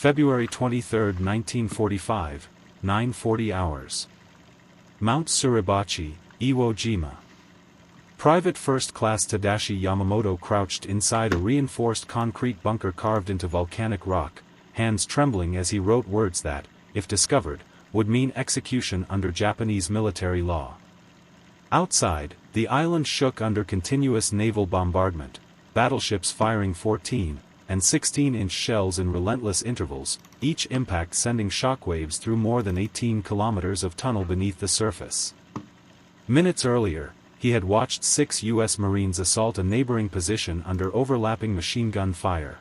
February 23, 1945, 9:40 hours. Mount Suribachi, Iwo Jima. Private First Class Tadashi Yamamoto crouched inside a reinforced concrete bunker carved into volcanic rock, hands trembling as he wrote words that, if discovered, would mean execution under Japanese military law. Outside, the island shook under continuous naval bombardment, battleships firing 14 and 16-inch shells in relentless intervals, each impact sending shockwaves through more than 18 kilometers of tunnel beneath the surface. Minutes earlier, he had watched 6 U.S. Marines assault a neighboring position under overlapping machine gun fire.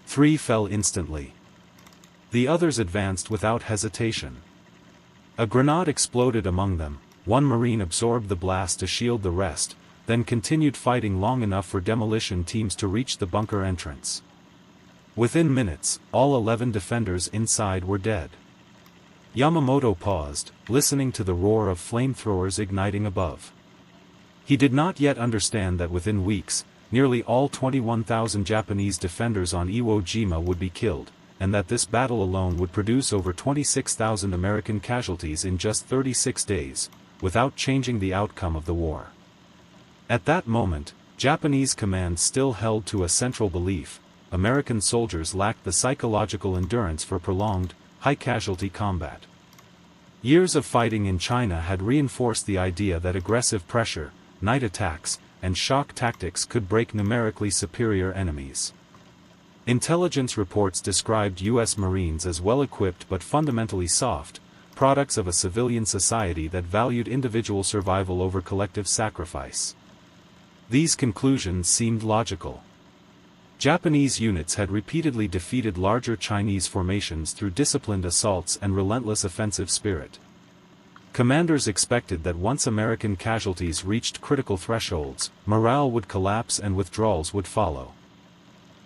3 fell instantly. The others advanced without hesitation. A grenade exploded among them, one Marine absorbed the blast to shield the rest, then continued fighting long enough for demolition teams to reach the bunker entrance. Within minutes, all 11 defenders inside were dead. Yamamoto paused, listening to the roar of flamethrowers igniting above. He did not yet understand that within weeks, nearly all 21,000 Japanese defenders on Iwo Jima would be killed, and that this battle alone would produce over 26,000 American casualties in just 36 days, without changing the outcome of the war. At that moment, Japanese command still held to a central belief: American soldiers lacked the psychological endurance for prolonged, high-casualty combat. Years of fighting in China had reinforced the idea that aggressive pressure, night attacks, and shock tactics could break numerically superior enemies. Intelligence reports described U.S. Marines as well-equipped but fundamentally soft, products of a civilian society that valued individual survival over collective sacrifice. These conclusions seemed logical. Japanese units had repeatedly defeated larger Chinese formations through disciplined assaults and relentless offensive spirit. Commanders expected that once American casualties reached critical thresholds, morale would collapse and withdrawals would follow.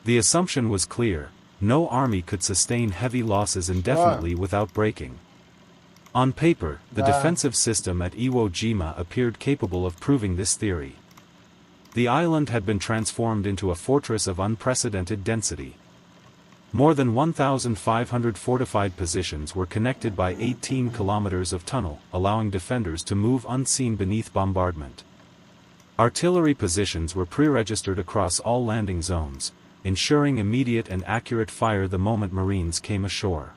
The assumption was clear: no army could sustain heavy losses indefinitely without breaking. On paper, the defensive system at Iwo Jima appeared capable of proving this theory. The island had been transformed into a fortress of unprecedented density. More than 1,500 fortified positions were connected by 18 kilometers of tunnel, allowing defenders to move unseen beneath bombardment. Artillery positions were pre-registered across all landing zones, ensuring immediate and accurate fire the moment Marines came ashore.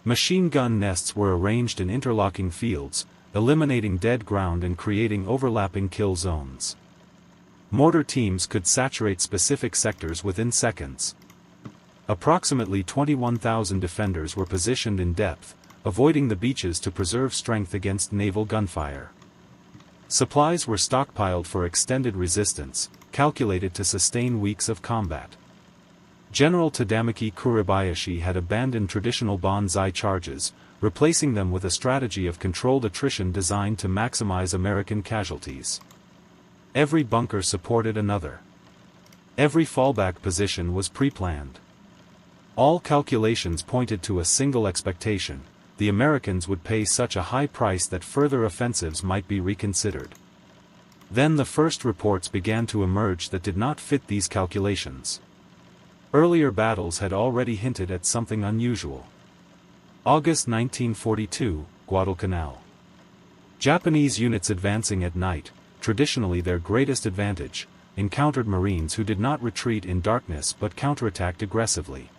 Machine gun nests were arranged in interlocking fields, eliminating dead ground and creating overlapping kill zones. Mortar teams could saturate specific sectors within seconds. Approximately 21,000 defenders were positioned in depth, avoiding the beaches to preserve strength against naval gunfire. Supplies were stockpiled for extended resistance, calculated to sustain weeks of combat. General Tadamaki Kuribayashi had abandoned traditional banzai charges, replacing them with a strategy of controlled attrition designed to maximize American casualties. Every bunker supported another. Every fallback position was pre-planned. All calculations pointed to a single expectation: the Americans would pay such a high price that further offensives might be reconsidered. Then the first reports began to emerge that did not fit these calculations. Earlier battles had already hinted at something unusual. August 1942, Guadalcanal. Japanese units advancing at night, traditionally their greatest advantage, encountered Marines who did not retreat in darkness but counterattacked aggressively.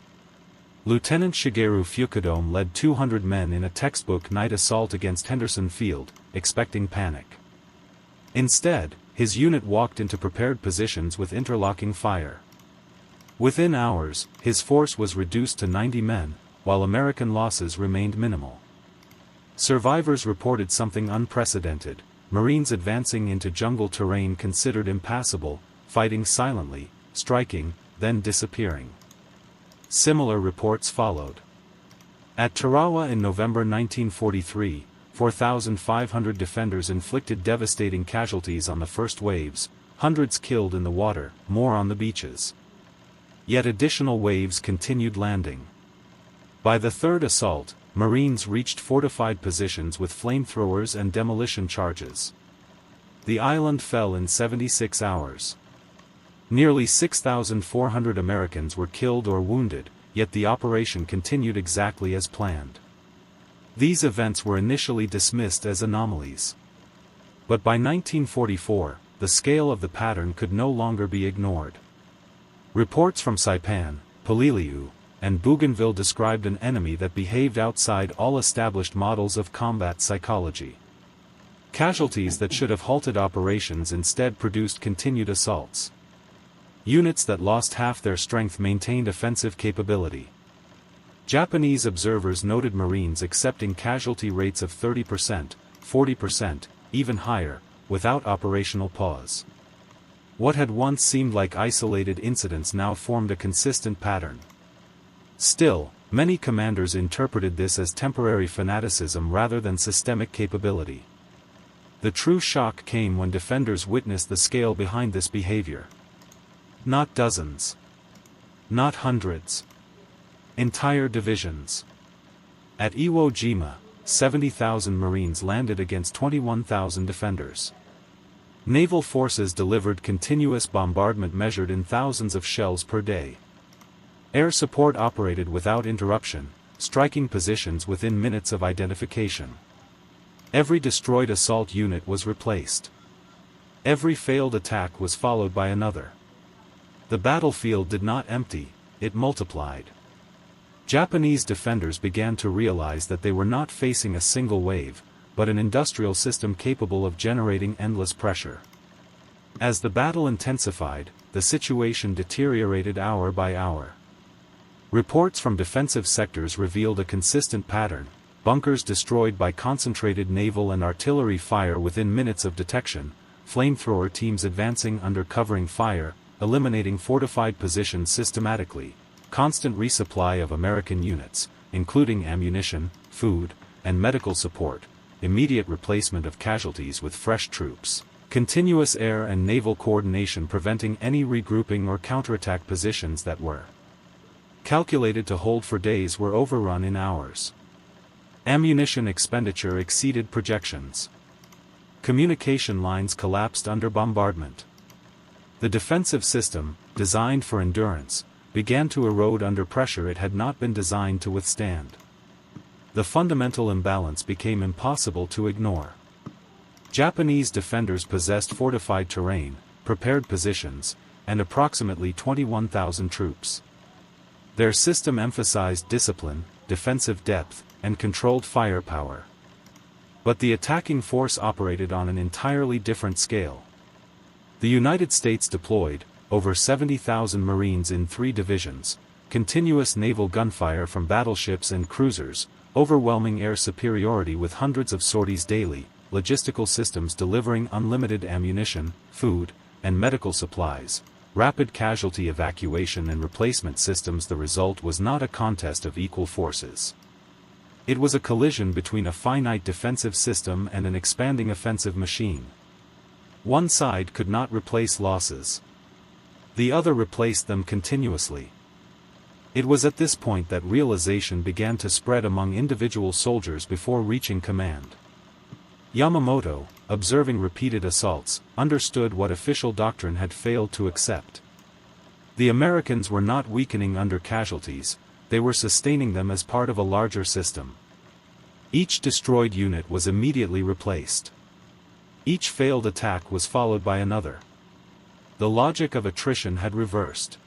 Lieutenant Shigeru Fukudome led 200 men in a textbook night assault against Henderson Field, expecting panic. Instead, his unit walked into prepared positions with interlocking fire. Within hours, his force was reduced to 90 men, while American losses remained minimal. Survivors reported something unprecedented: Marines advancing into jungle terrain considered impassable, fighting silently, striking, then disappearing. Similar reports followed. At Tarawa in November 1943, 4,500 defenders inflicted devastating casualties on the first waves, hundreds killed in the water, more on the beaches. Yet additional waves continued landing. By the third assault, Marines reached fortified positions with flamethrowers and demolition charges. The island fell in 76 hours. Nearly 6,400 Americans were killed or wounded, yet the operation continued exactly as planned. These events were initially dismissed as anomalies. But by 1944, the scale of the pattern could no longer be ignored. Reports from Saipan, Peleliu, and Bougainville described an enemy that behaved outside all established models of combat psychology. Casualties that should have halted operations instead produced continued assaults. Units that lost half their strength maintained offensive capability. Japanese observers noted Marines accepting casualty rates of 30%, 40%, even higher, without operational pause. What had once seemed like isolated incidents now formed a consistent pattern. Still, many commanders interpreted this as temporary fanaticism rather than systemic capability. The true shock came when defenders witnessed the scale behind this behavior. Not dozens. Not hundreds. Entire divisions. At Iwo Jima, 70,000 Marines landed against 21,000 defenders. Naval forces delivered continuous bombardment measured in thousands of shells per day. Air support operated without interruption, striking positions within minutes of identification. Every destroyed assault unit was replaced. Every failed attack was followed by another. The battlefield did not empty, it multiplied. Japanese defenders began to realize that they were not facing a single wave, but an industrial system capable of generating endless pressure. As the battle intensified, the situation deteriorated hour by hour. Reports from defensive sectors revealed a consistent pattern: bunkers destroyed by concentrated naval and artillery fire within minutes of detection, flamethrower teams advancing under covering fire, eliminating fortified positions systematically, constant resupply of American units, including ammunition, food, and medical support, immediate replacement of casualties with fresh troops, continuous air and naval coordination preventing any regrouping or counterattack positions that were calculated to hold for days were overrun in hours. Ammunition expenditure exceeded projections. Communication lines collapsed under bombardment. The defensive system, designed for endurance, began to erode under pressure it had not been designed to withstand. The fundamental imbalance became impossible to ignore. Japanese defenders possessed fortified terrain, prepared positions, and approximately 21,000 troops. Their system emphasized discipline, defensive depth, and controlled firepower. But the attacking force operated on an entirely different scale. The United States deployed over 70,000 Marines in 3 divisions, continuous naval gunfire from battleships and cruisers, overwhelming air superiority with hundreds of sorties daily, logistical systems delivering unlimited ammunition, food, and medical supplies, rapid casualty evacuation and replacement systems. The result was not a contest of equal forces. It was a collision between a finite defensive system and an expanding offensive machine. One side could not replace losses. The other replaced them continuously. It was at this point that realization began to spread among individual soldiers before reaching command. Yamamoto, observing repeated assaults, understood what official doctrine had failed to accept. The Americans were not weakening under casualties, they were sustaining them as part of a larger system. Each destroyed unit was immediately replaced. Each failed attack was followed by another. The logic of attrition had reversed.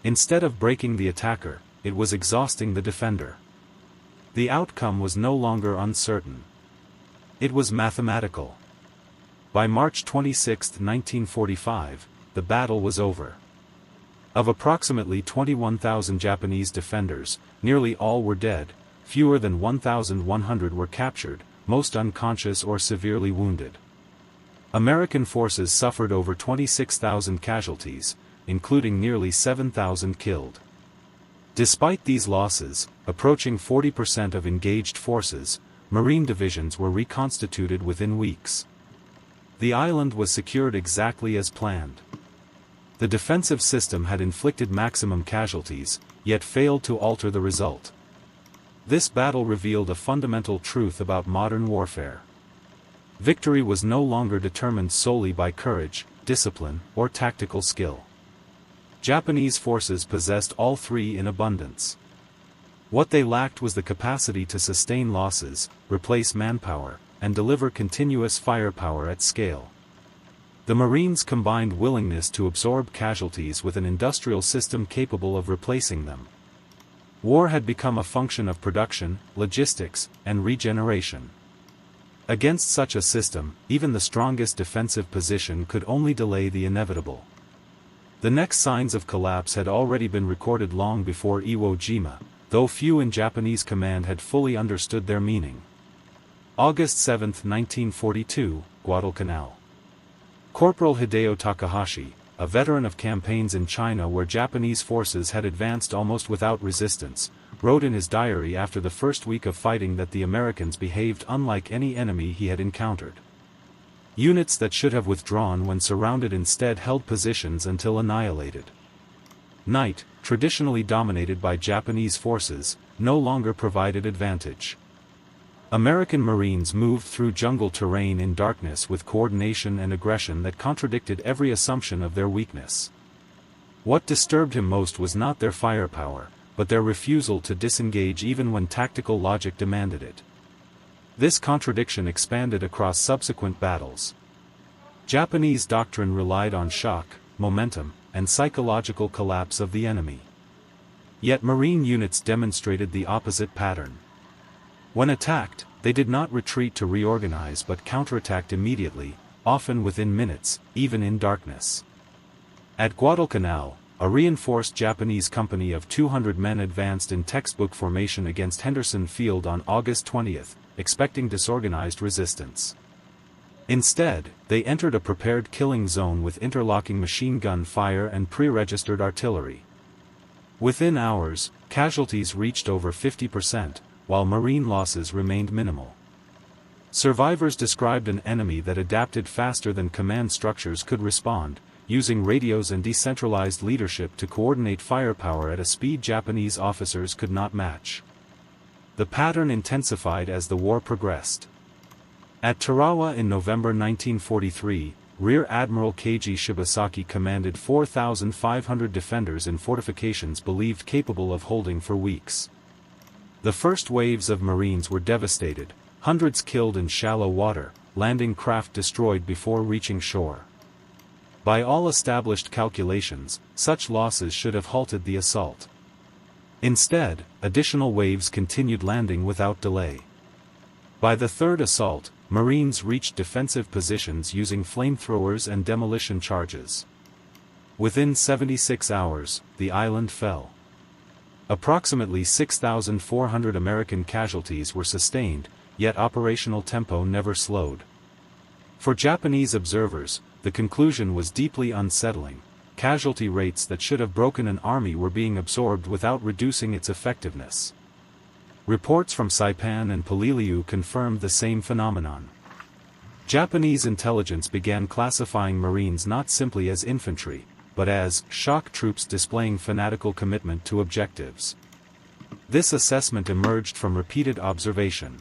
Instead of breaking the attacker, it was exhausting the defender. The outcome was no longer uncertain. It was mathematical. By March 26, 1945, the battle was over. Of approximately 21,000 Japanese defenders, nearly all were dead, fewer than 1,100 were captured, most unconscious or severely wounded. American forces suffered over 26,000 casualties, including nearly 7,000 killed. Despite these losses, approaching 40% of engaged forces, Marine divisions were reconstituted within weeks. The island was secured exactly as planned. The defensive system had inflicted maximum casualties, yet failed to alter the result. This battle revealed a fundamental truth about modern warfare. Victory was no longer determined solely by courage, discipline, or tactical skill. Japanese forces possessed all three in abundance. What they lacked was the capacity to sustain losses, replace manpower, and deliver continuous firepower at scale. The Marines combined willingness to absorb casualties with an industrial system capable of replacing them. War had become a function of production, logistics, and regeneration. Against such a system, even the strongest defensive position could only delay the inevitable. The next signs of collapse had already been recorded long before Iwo Jima, though few in Japanese command had fully understood their meaning. August 7, 1942, Guadalcanal. Corporal Hideo Takahashi, a veteran of campaigns in China where Japanese forces had advanced almost without resistance, wrote in his diary after the first week of fighting that the Americans behaved unlike any enemy he had encountered. Units that should have withdrawn when surrounded instead held positions until annihilated. Night, traditionally dominated by Japanese forces, no longer provided advantage. American Marines moved through jungle terrain in darkness with coordination and aggression that contradicted every assumption of their weakness. What disturbed him most was not their firepower, but their refusal to disengage even when tactical logic demanded it. This contradiction expanded across subsequent battles. Japanese doctrine relied on shock, momentum, and psychological collapse of the enemy. Yet Marine units demonstrated the opposite pattern. When attacked, they did not retreat to reorganize but counterattacked immediately, often within minutes, even in darkness. At Guadalcanal, a reinforced Japanese company of 200 men advanced in textbook formation against Henderson Field on August 20, expecting disorganized resistance. Instead, they entered a prepared killing zone with interlocking machine gun fire and pre-registered artillery. Within hours, casualties reached over 50%, while Marine losses remained minimal. Survivors described an enemy that adapted faster than command structures could respond, using radios and decentralized leadership to coordinate firepower at a speed Japanese officers could not match. The pattern intensified as the war progressed. At Tarawa in November 1943, Rear Admiral Keiji Shibasaki commanded 4,500 defenders in fortifications believed capable of holding for weeks. The first waves of Marines were devastated, hundreds killed in shallow water, landing craft destroyed before reaching shore. By all established calculations, such losses should have halted the assault. Instead, additional waves continued landing without delay. By the third assault, Marines reached defensive positions using flamethrowers and demolition charges. Within 76 hours, the island fell. Approximately 6,400 American casualties were sustained, yet operational tempo never slowed. For Japanese observers, the conclusion was deeply unsettling. Casualty rates that should have broken an army were being absorbed without reducing its effectiveness. Reports from Saipan and Peleliu confirmed the same phenomenon. Japanese intelligence began classifying Marines not simply as infantry, but as shock troops displaying fanatical commitment to objectives. This assessment emerged from repeated observation.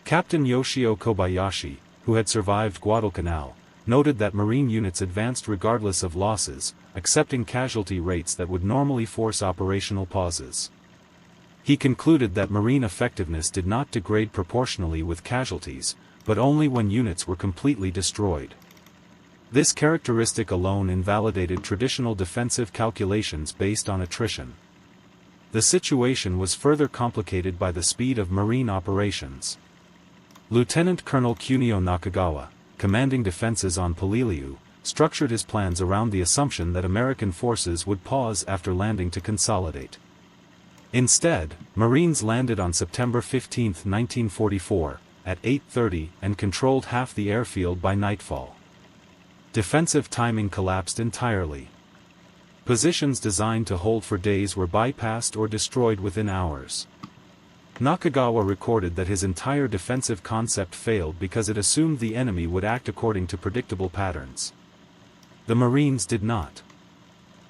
Captain Yoshio Kobayashi, who had survived Guadalcanal, noted that Marine units advanced regardless of losses, accepting casualty rates that would normally force operational pauses. He concluded that Marine effectiveness did not degrade proportionally with casualties, but only when units were completely destroyed. This characteristic alone invalidated traditional defensive calculations based on attrition. The situation was further complicated by the speed of Marine operations. Lieutenant Colonel Kunio Nakagawa, commanding defenses on Peleliu, structured his plans around the assumption that American forces would pause after landing to consolidate. Instead, Marines landed on September 15, 1944, at 8:30 and controlled half the airfield by nightfall. Defensive timing collapsed entirely. Positions designed to hold for days were bypassed or destroyed within hours. Nakagawa recorded that his entire defensive concept failed because it assumed the enemy would act according to predictable patterns. The Marines did not.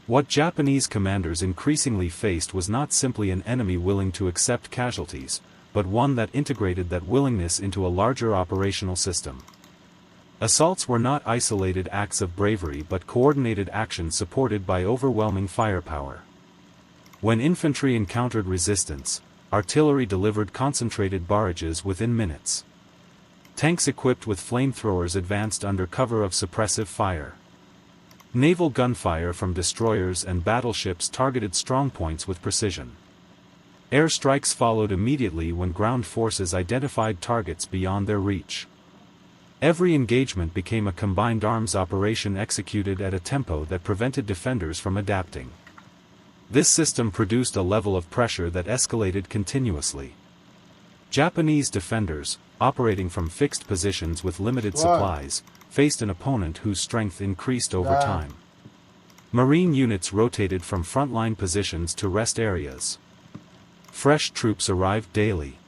What Japanese commanders increasingly faced was not simply an enemy willing to accept casualties, but one that integrated that willingness into a larger operational system. Assaults were not isolated acts of bravery but coordinated action supported by overwhelming firepower. When infantry encountered resistance, artillery delivered concentrated barrages within minutes. Tanks equipped with flamethrowers advanced under cover of suppressive fire. Naval gunfire from destroyers and battleships targeted strongpoints with precision. Air strikes followed immediately when ground forces identified targets beyond their reach. Every engagement became a combined arms operation executed at a tempo that prevented defenders from adapting. This system produced a level of pressure that escalated continuously. Japanese defenders, operating from fixed positions with limited supplies, faced an opponent whose strength increased over time. Marine units rotated from frontline positions to rest areas. Fresh troops arrived daily.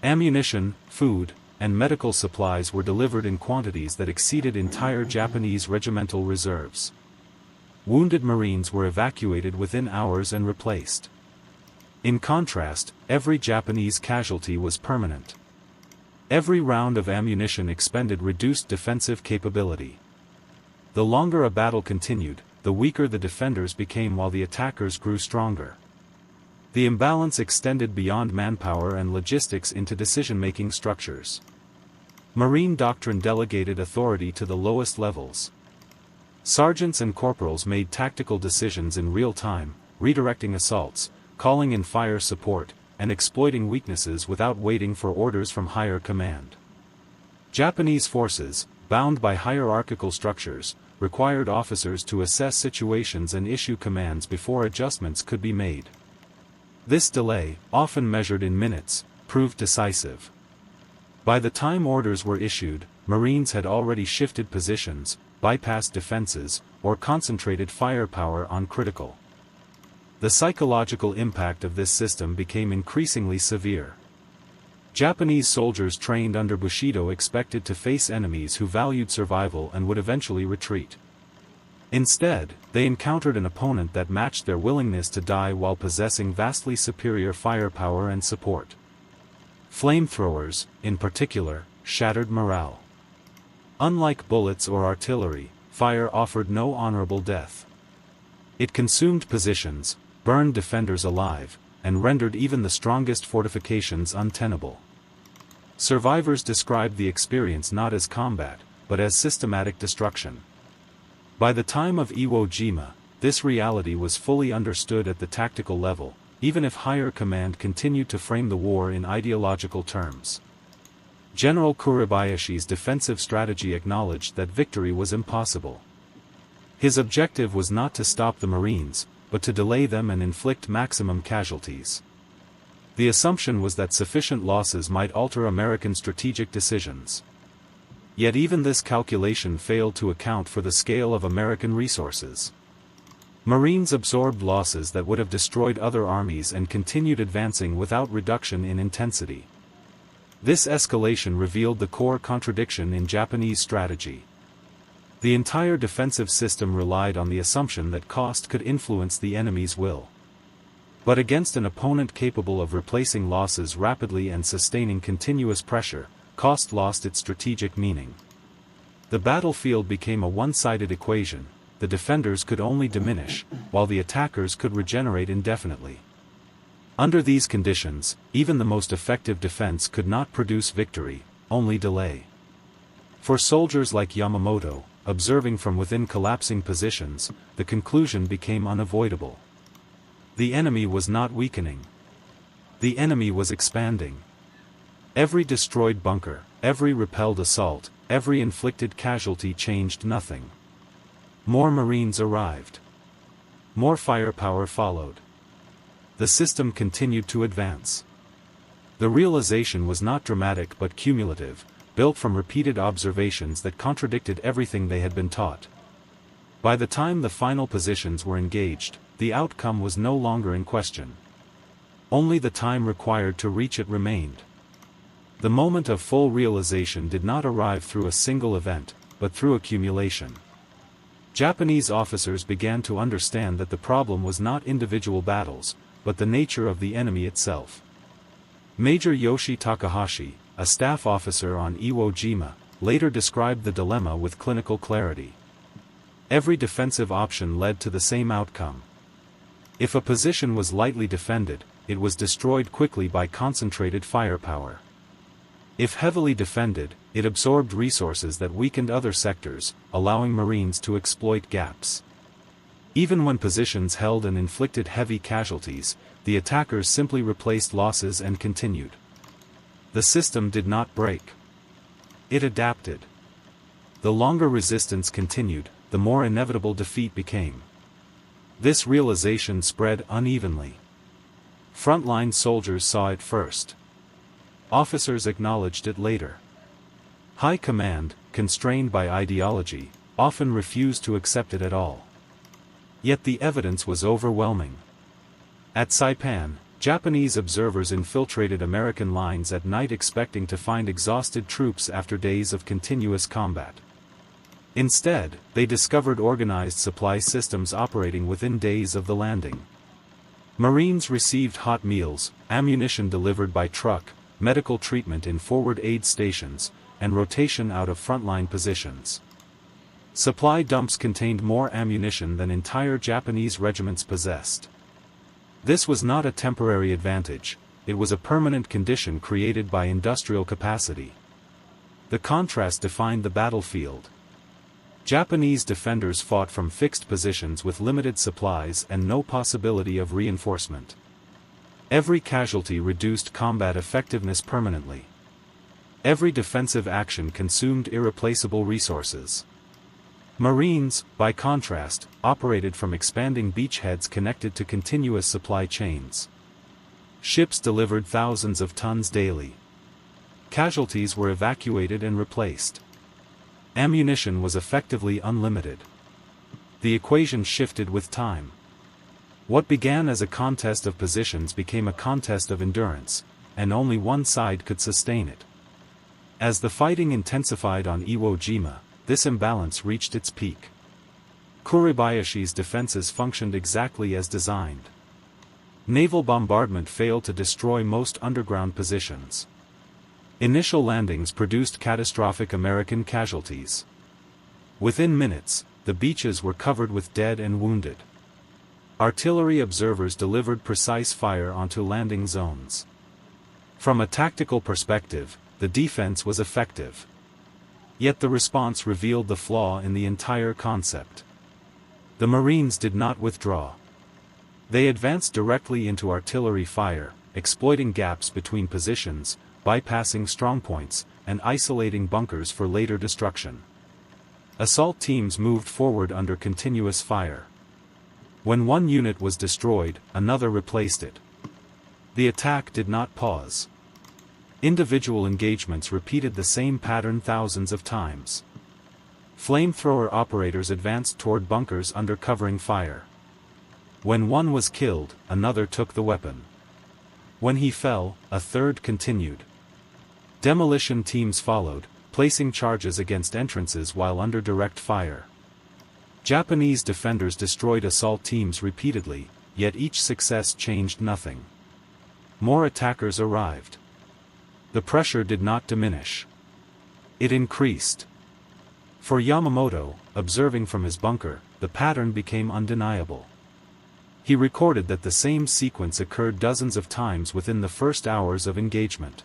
Ammunition, food, and medical supplies were delivered in quantities that exceeded entire Japanese regimental reserves. Wounded Marines were evacuated within hours and replaced. In contrast, every Japanese casualty was permanent. Every round of ammunition expended reduced defensive capability. The longer a battle continued, the weaker the defenders became while the attackers grew stronger. The imbalance extended beyond manpower and logistics into decision-making structures. Marine doctrine delegated authority to the lowest levels. Sergeants and corporals made tactical decisions in real time, redirecting assaults, calling in fire support, and exploiting weaknesses without waiting for orders from higher command. Japanese forces, bound by hierarchical structures, required officers to assess situations and issue commands before adjustments could be made. This delay, often measured in minutes, proved decisive. By the time orders were issued, Marines had already shifted positions, bypassed defenses, or concentrated firepower on critical. The psychological impact of this system became increasingly severe. Japanese soldiers trained under Bushido expected to face enemies who valued survival and would eventually retreat. Instead, they encountered an opponent that matched their willingness to die while possessing vastly superior firepower and support. Flamethrowers, in particular, shattered morale. Unlike bullets or artillery, fire offered no honorable death. It consumed positions, burned defenders alive, and rendered even the strongest fortifications untenable. Survivors described the experience not as combat, but as systematic destruction. By the time of Iwo Jima, this reality was fully understood at the tactical level, even if higher command continued to frame the war in ideological terms. General Kuribayashi's defensive strategy acknowledged that victory was impossible. His objective was not to stop the Marines, but to delay them and inflict maximum casualties. The assumption was that sufficient losses might alter American strategic decisions. Yet even this calculation failed to account for the scale of American resources. Marines absorbed losses that would have destroyed other armies and continued advancing without reduction in intensity. This escalation revealed the core contradiction in Japanese strategy. The entire defensive system relied on the assumption that cost could influence the enemy's will. But against an opponent capable of replacing losses rapidly and sustaining continuous pressure, cost lost its strategic meaning. The battlefield became a one-sided equation. The defenders could only diminish, while the attackers could regenerate indefinitely. Under these conditions, even the most effective defense could not produce victory, only delay. For soldiers like Yamamoto, observing from within collapsing positions, the conclusion became unavoidable. The enemy was not weakening. The enemy was expanding. Every destroyed bunker, every repelled assault, every inflicted casualty changed nothing. More Marines arrived. More firepower followed. The system continued to advance. The realization was not dramatic but cumulative, built from repeated observations that contradicted everything they had been taught. By the time the final positions were engaged, the outcome was no longer in question. Only the time required to reach it remained. The moment of full realization did not arrive through a single event, but through accumulation. Japanese officers began to understand that the problem was not individual battles, but the nature of the enemy itself. Major Yoshi Takahashi, a staff officer on Iwo Jima, later described the dilemma with clinical clarity. Every defensive option led to the same outcome. If a position was lightly defended, it was destroyed quickly by concentrated firepower. If heavily defended, it absorbed resources that weakened other sectors, allowing Marines to exploit gaps. Even when positions held and inflicted heavy casualties, the attackers simply replaced losses and continued. The system did not break. It adapted. The longer resistance continued, the more inevitable defeat became. This realization spread unevenly. Frontline soldiers saw it first. Officers acknowledged it later. High command, constrained by ideology, often refused to accept it at all. Yet the evidence was overwhelming. At Saipan, Japanese observers infiltrated American lines at night expecting to find exhausted troops after days of continuous combat. Instead, they discovered organized supply systems operating within days of the landing. Marines received hot meals, ammunition delivered by truck, medical treatment in forward aid stations, and rotation out of frontline positions. Supply dumps contained more ammunition than entire Japanese regiments possessed. This was not a temporary advantage, it was a permanent condition created by industrial capacity. The contrast defined the battlefield. Japanese defenders fought from fixed positions with limited supplies and no possibility of reinforcement. Every casualty reduced combat effectiveness permanently. Every defensive action consumed irreplaceable resources. Marines, by contrast, operated from expanding beachheads connected to continuous supply chains. Ships delivered thousands of tons daily. Casualties were evacuated and replaced. Ammunition was effectively unlimited. The equation shifted with time. What began as a contest of positions became a contest of endurance, and only one side could sustain it. As the fighting intensified on Iwo Jima, this imbalance reached its peak. Kuribayashi's defenses functioned exactly as designed. Naval bombardment failed to destroy most underground positions. Initial landings produced catastrophic American casualties. Within minutes, the beaches were covered with dead and wounded. Artillery observers delivered precise fire onto landing zones. From a tactical perspective, the defense was effective. Yet the response revealed the flaw in the entire concept. The Marines did not withdraw. They advanced directly into artillery fire, exploiting gaps between positions, bypassing strongpoints, and isolating bunkers for later destruction. Assault teams moved forward under continuous fire. When one unit was destroyed, another replaced it. The attack did not pause. Individual engagements repeated the same pattern thousands of times. Flamethrower operators advanced toward bunkers under covering fire. When one was killed, another took the weapon. When he fell, a third continued. Demolition teams followed, placing charges against entrances while under direct fire. Japanese defenders destroyed assault teams repeatedly, yet each success changed nothing. More attackers arrived. The pressure did not diminish. It increased. For Yamamoto, observing from his bunker, the pattern became undeniable. He recorded that the same sequence occurred dozens of times within the first hours of engagement.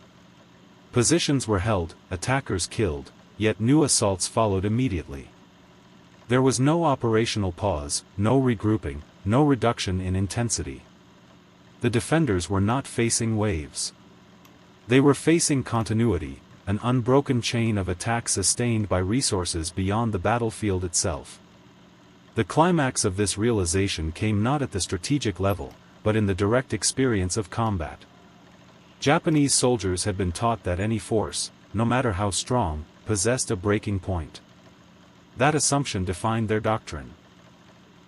Positions were held, attackers killed, yet new assaults followed immediately. There was no operational pause, no regrouping, no reduction in intensity. The defenders were not facing waves. They were facing continuity, an unbroken chain of attack sustained by resources beyond the battlefield itself. The climax of this realization came not at the strategic level, but in the direct experience of combat. Japanese soldiers had been taught that any force, no matter how strong, possessed a breaking point. That assumption defined their doctrine.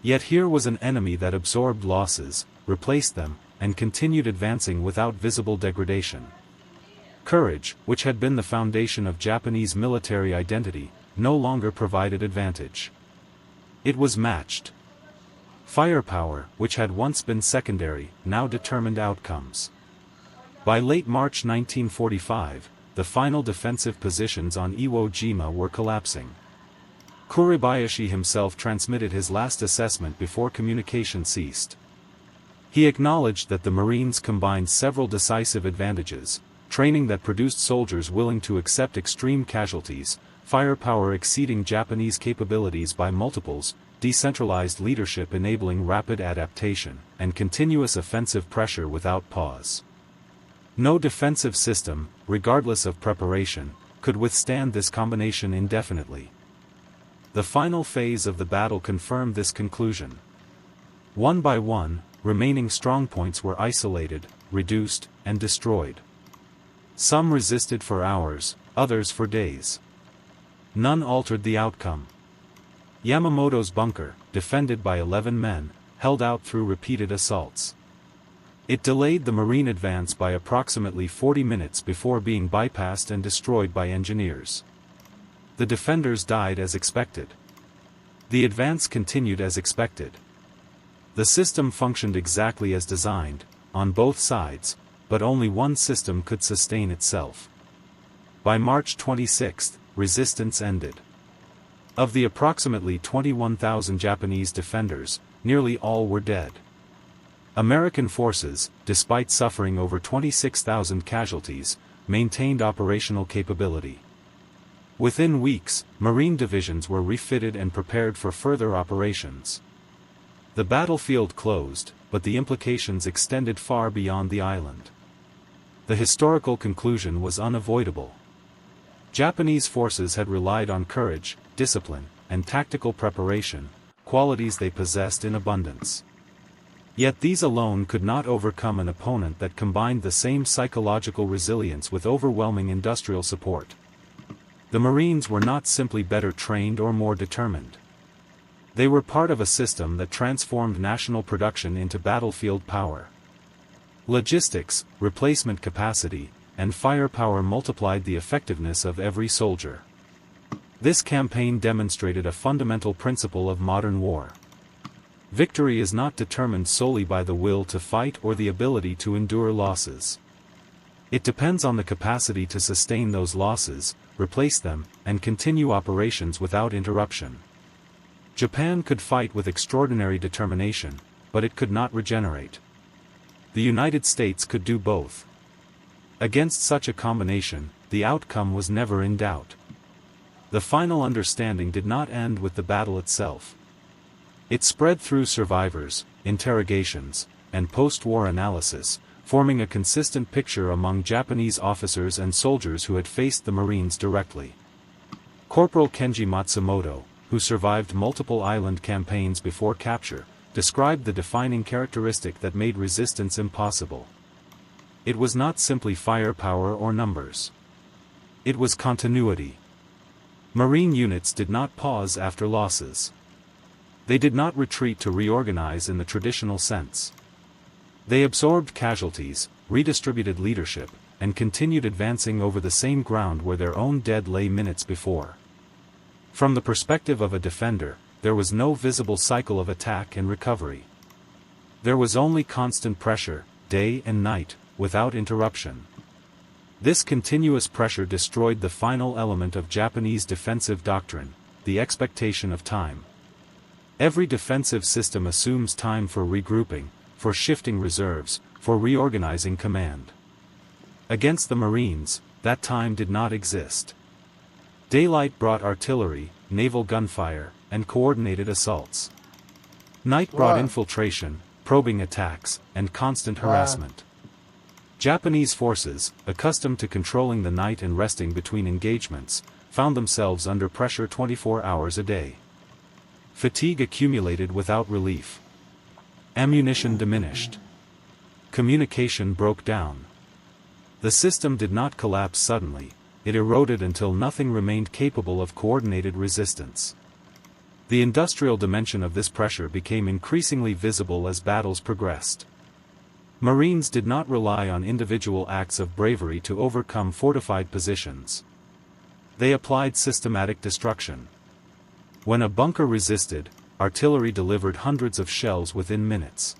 Yet here was an enemy that absorbed losses, replaced them, and continued advancing without visible degradation. Courage, which had been the foundation of Japanese military identity, no longer provided advantage. It was matched. Firepower, which had once been secondary, now determined outcomes. By late March 1945, the final defensive positions on Iwo Jima were collapsing. Kuribayashi himself transmitted his last assessment before communication ceased. He acknowledged that the Marines combined several decisive advantages: training that produced soldiers willing to accept extreme casualties, firepower exceeding Japanese capabilities by multiples, decentralized leadership enabling rapid adaptation, and continuous offensive pressure without pause. No defensive system, regardless of preparation, could withstand this combination indefinitely. The final phase of the battle confirmed this conclusion. One by one, remaining strongpoints were isolated, reduced, and destroyed. Some resisted for hours, others for days. None altered the outcome. Yamamoto's bunker, defended by 11 men, held out through repeated assaults. It delayed the Marine advance by approximately 40 minutes before being bypassed and destroyed by engineers. The defenders died as expected. The advance continued as expected. The system functioned exactly as designed, on both sides, but only one system could sustain itself. By March 26, resistance ended. Of the approximately 21,000 Japanese defenders, nearly all were dead. American forces, despite suffering over 26,000 casualties, maintained operational capability. Within weeks, Marine divisions were refitted and prepared for further operations. The battlefield closed, but the implications extended far beyond the island. The historical conclusion was unavoidable. Japanese forces had relied on courage, discipline, and tactical preparation, qualities they possessed in abundance. Yet these alone could not overcome an opponent that combined the same psychological resilience with overwhelming industrial support. The Marines were not simply better trained or more determined. They were part of a system that transformed national production into battlefield power. Logistics, replacement capacity, and firepower multiplied the effectiveness of every soldier. This campaign demonstrated a fundamental principle of modern war. Victory is not determined solely by the will to fight or the ability to endure losses. It depends on the capacity to sustain those losses, replace them, and continue operations without interruption. Japan could fight with extraordinary determination, but it could not regenerate. The United States could do both. Against such a combination, the outcome was never in doubt. The final understanding did not end with the battle itself. It spread through survivors, interrogations, and post-war analysis, forming a consistent picture among Japanese officers and soldiers who had faced the Marines directly. Corporal Kenji Matsumoto, who survived multiple island campaigns before capture, described the defining characteristic that made resistance impossible. It was not simply firepower or numbers. It was continuity. Marine units did not pause after losses. They did not retreat to reorganize in the traditional sense. They absorbed casualties, redistributed leadership, and continued advancing over the same ground where their own dead lay minutes before. From the perspective of a defender, there was no visible cycle of attack and recovery. There was only constant pressure, day and night, without interruption. This continuous pressure destroyed the final element of Japanese defensive doctrine, the expectation of time. Every defensive system assumes time for regrouping, for shifting reserves, for reorganizing command. Against the Marines, that time did not exist. Daylight brought artillery, naval gunfire, and coordinated assaults. Night brought infiltration, probing attacks, and constant harassment. Japanese forces, accustomed to controlling the night and resting between engagements, found themselves under pressure 24 hours a day. Fatigue accumulated without relief. Ammunition diminished. Communication broke down. The system did not collapse suddenly, it eroded until nothing remained capable of coordinated resistance. The industrial dimension of this pressure became increasingly visible as battles progressed. Marines did not rely on individual acts of bravery to overcome fortified positions. They applied systematic destruction. When a bunker resisted, artillery delivered hundreds of shells within minutes.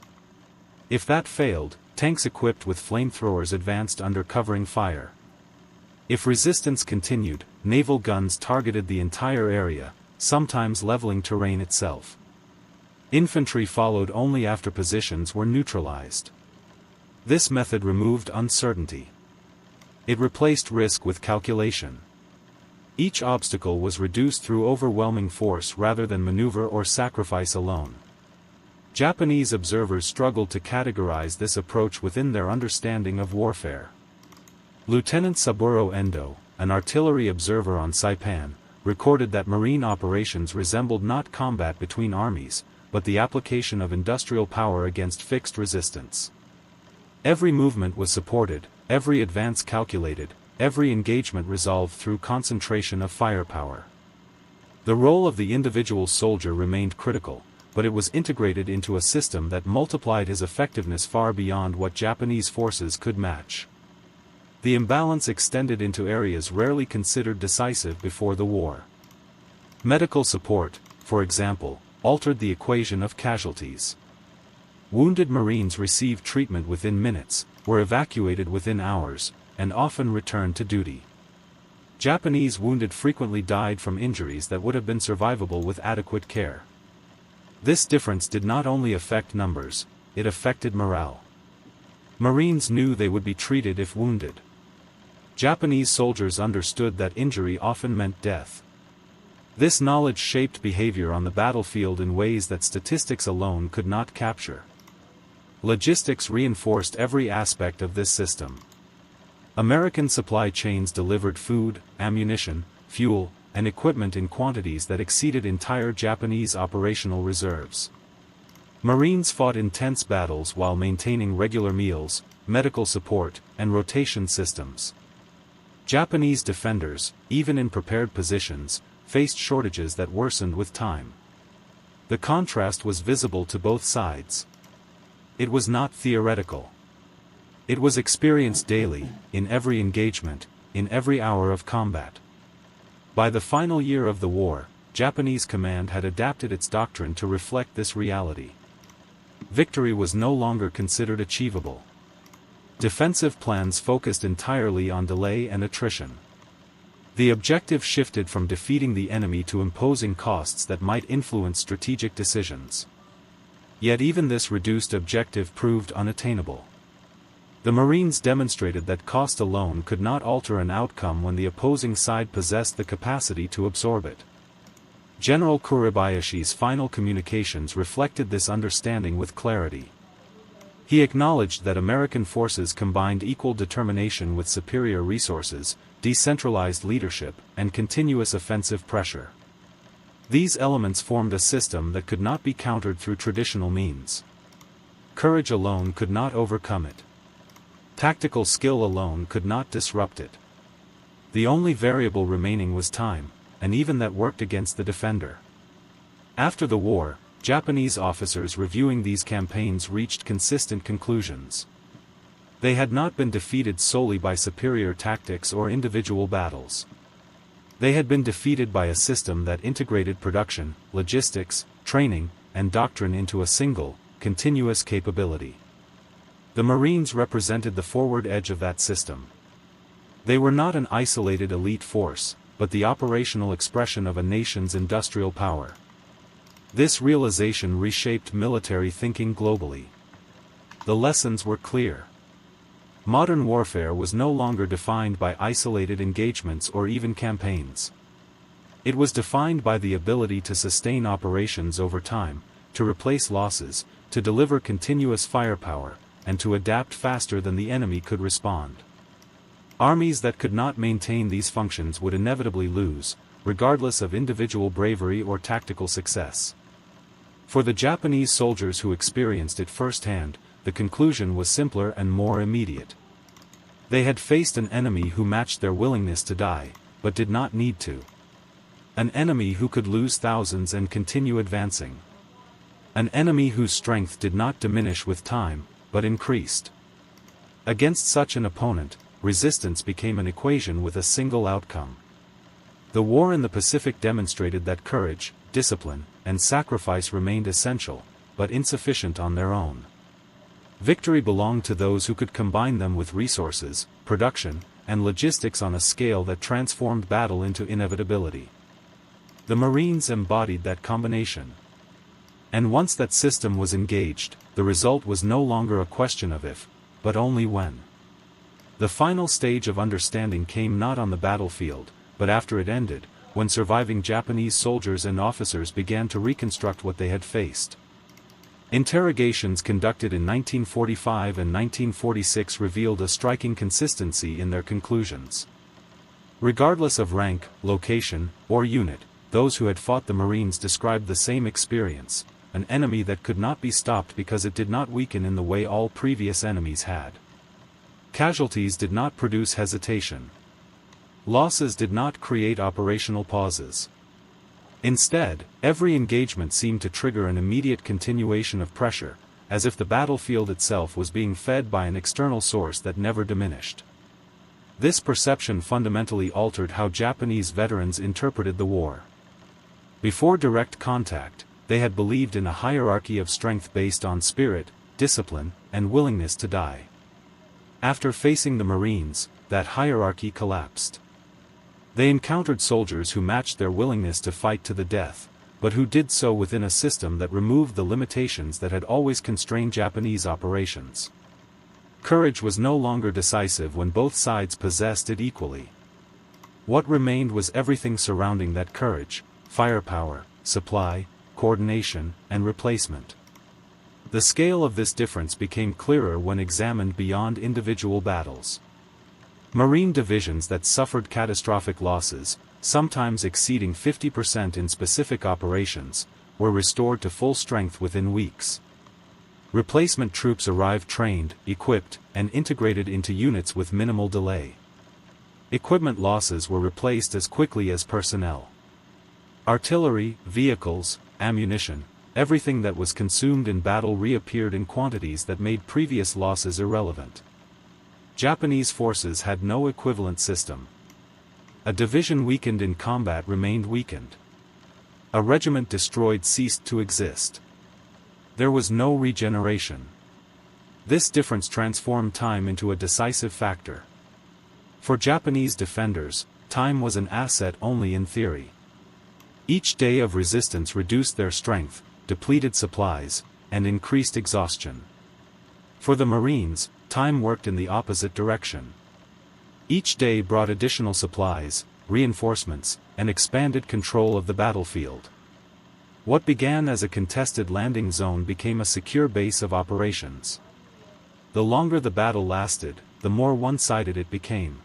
If that failed, tanks equipped with flamethrowers advanced under covering fire. If resistance continued, naval guns targeted the entire area, sometimes leveling terrain itself. Infantry followed only after positions were neutralized. This method removed uncertainty. It replaced risk with calculation. Each obstacle was reduced through overwhelming force rather than maneuver or sacrifice alone. Japanese observers struggled to categorize this approach within their understanding of warfare. Lieutenant Saburo Endo, an artillery observer on Saipan, recorded that marine operations resembled not combat between armies, but the application of industrial power against fixed resistance. Every movement was supported, every advance calculated, every engagement resolved through concentration of firepower. The role of the individual soldier remained critical, but it was integrated into a system that multiplied his effectiveness far beyond what Japanese forces could match. The imbalance extended into areas rarely considered decisive before the war. Medical support, for example, altered the equation of casualties. Wounded Marines received treatment within minutes, were evacuated within hours, and often returned to duty. Japanese wounded frequently died from injuries that would have been survivable with adequate care. This difference did not only affect numbers, it affected morale. Marines knew they would be treated if wounded. Japanese soldiers understood that injury often meant death. This knowledge shaped behavior on the battlefield in ways that statistics alone could not capture. Logistics reinforced every aspect of this system. American supply chains delivered food, ammunition, fuel, and equipment in quantities that exceeded entire Japanese operational reserves. Marines fought intense battles while maintaining regular meals, medical support, and rotation systems. Japanese defenders, even in prepared positions, faced shortages that worsened with time. The contrast was visible to both sides. It was not theoretical. It was experienced daily, in every engagement, in every hour of combat. By the final year of the war, Japanese command had adapted its doctrine to reflect this reality. Victory was no longer considered achievable. Defensive plans focused entirely on delay and attrition. The objective shifted from defeating the enemy to imposing costs that might influence strategic decisions. Yet even this reduced objective proved unattainable. The Marines demonstrated that cost alone could not alter an outcome when the opposing side possessed the capacity to absorb it. General Kuribayashi's final communications reflected this understanding with clarity. He acknowledged that American forces combined equal determination with superior resources, decentralized leadership, and continuous offensive pressure. These elements formed a system that could not be countered through traditional means. Courage alone could not overcome it. Tactical skill alone could not disrupt it. The only variable remaining was time, and even that worked against the defender. After the war, Japanese officers reviewing these campaigns reached consistent conclusions. They had not been defeated solely by superior tactics or individual battles. They had been defeated by a system that integrated production, logistics, training, and doctrine into a single, continuous capability. The Marines represented the forward edge of that system. They were not an isolated elite force, but the operational expression of a nation's industrial power. This realization reshaped military thinking globally. The lessons were clear. Modern warfare was no longer defined by isolated engagements or even campaigns. It was defined by the ability to sustain operations over time, to replace losses, to deliver continuous firepower, and to adapt faster than the enemy could respond. Armies that could not maintain these functions would inevitably lose, regardless of individual bravery or tactical success. For the Japanese soldiers who experienced it firsthand, the conclusion was simpler and more immediate. They had faced an enemy who matched their willingness to die, but did not need to. An enemy who could lose thousands and continue advancing. An enemy whose strength did not diminish with time, but increased. Against such an opponent, resistance became an equation with a single outcome. The war in the Pacific demonstrated that courage, discipline, and sacrifice remained essential, but insufficient on their own. Victory belonged to those who could combine them with resources, production, and logistics on a scale that transformed battle into inevitability. The Marines embodied that combination. And once that system was engaged, the result was no longer a question of if, but only when. The final stage of understanding came not on the battlefield, but after it ended, when surviving Japanese soldiers and officers began to reconstruct what they had faced. Interrogations conducted in 1945 and 1946 revealed a striking consistency in their conclusions. Regardless of rank, location, or unit, those who had fought the Marines described the same experience, an enemy that could not be stopped because it did not weaken in the way all previous enemies had. Casualties did not produce hesitation. Losses did not create operational pauses. Instead, every engagement seemed to trigger an immediate continuation of pressure, as if the battlefield itself was being fed by an external source that never diminished. This perception fundamentally altered how Japanese veterans interpreted the war. Before direct contact, they had believed in a hierarchy of strength based on spirit, discipline, and willingness to die. After facing the Marines, that hierarchy collapsed. They encountered soldiers who matched their willingness to fight to the death, but who did so within a system that removed the limitations that had always constrained Japanese operations. Courage was no longer decisive when both sides possessed it equally. What remained was everything surrounding that courage: firepower, supply, coordination, and replacement. The scale of this difference became clearer when examined beyond individual battles. Marine divisions that suffered catastrophic losses, sometimes exceeding 50% in specific operations, were restored to full strength within weeks. Replacement troops arrived trained, equipped, and integrated into units with minimal delay. Equipment losses were replaced as quickly as personnel. Artillery, vehicles, ammunition, everything that was consumed in battle reappeared in quantities that made previous losses irrelevant. Japanese forces had no equivalent system. A division weakened in combat remained weakened. A regiment destroyed ceased to exist. There was no regeneration. This difference transformed time into a decisive factor. For Japanese defenders, time was an asset only in theory. Each day of resistance reduced their strength, depleted supplies, and increased exhaustion. For the Marines, time worked in the opposite direction. Each day brought additional supplies, reinforcements, and expanded control of the battlefield. What began as a contested landing zone became a secure base of operations. The longer the battle lasted, the more one-sided it became.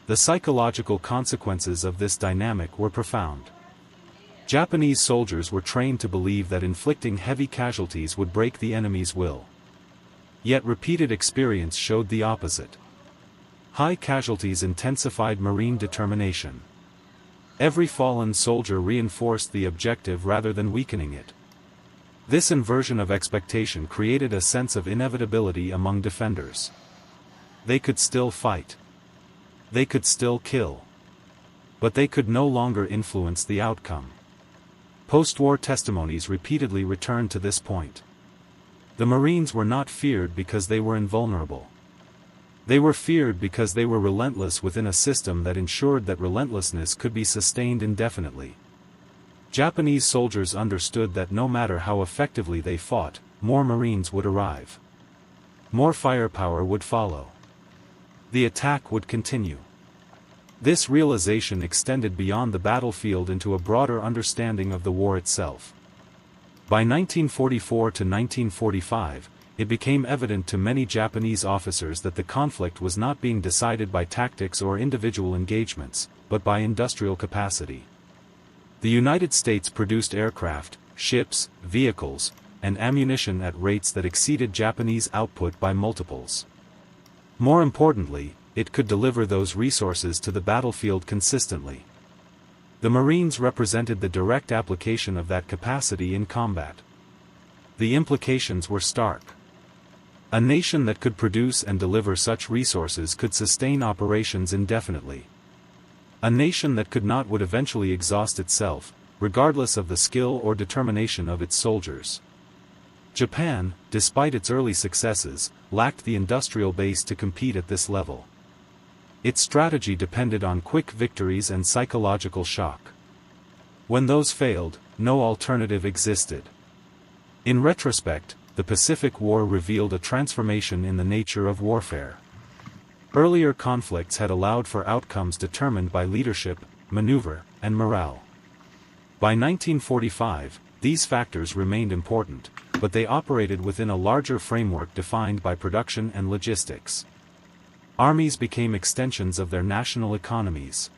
The psychological consequences of this dynamic were profound. Japanese soldiers were trained to believe that inflicting heavy casualties would break the enemy's will. Yet repeated experience showed the opposite. High casualties intensified Marine determination. Every fallen soldier reinforced the objective rather than weakening it. This inversion of expectation created a sense of inevitability among defenders. They could still fight. They could still kill. But they could no longer influence the outcome. Post-war testimonies repeatedly returned to this point. The Marines were not feared because they were invulnerable. They were feared because they were relentless within a system that ensured that relentlessness could be sustained indefinitely. Japanese soldiers understood that no matter how effectively they fought, more Marines would arrive. More firepower would follow. The attack would continue. This realization extended beyond the battlefield into a broader understanding of the war itself. By 1944 to 1945, it became evident to many Japanese officers that the conflict was not being decided by tactics or individual engagements, but by industrial capacity. The United States produced aircraft, ships, vehicles, and ammunition at rates that exceeded Japanese output by multiples. More importantly, it could deliver those resources to the battlefield consistently. The Marines represented the direct application of that capacity in combat. The implications were stark. A nation that could produce and deliver such resources could sustain operations indefinitely. A nation that could not would eventually exhaust itself, regardless of the skill or determination of its soldiers. Japan, despite its early successes, lacked the industrial base to compete at this level. Its strategy depended on quick victories and psychological shock. When those failed, no alternative existed. In retrospect, the Pacific War revealed a transformation in the nature of warfare. Earlier conflicts had allowed for outcomes determined by leadership, maneuver, and morale. By 1945, these factors remained important, but they operated within a larger framework defined by production and logistics. Armies became extensions of their national economies.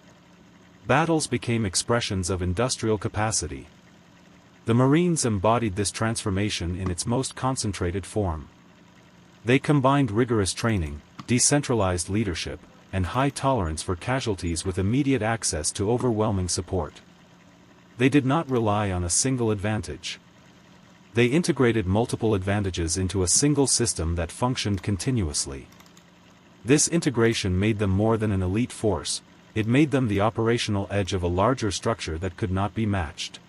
Battles became expressions of industrial capacity. The Marines embodied this transformation in its most concentrated form. They combined rigorous training, decentralized leadership, and high tolerance for casualties with immediate access to overwhelming support. They did not rely on a single advantage. They integrated multiple advantages into a single system that functioned continuously. This integration made them more than an elite force, it made them the operational edge of a larger structure that could not be matched.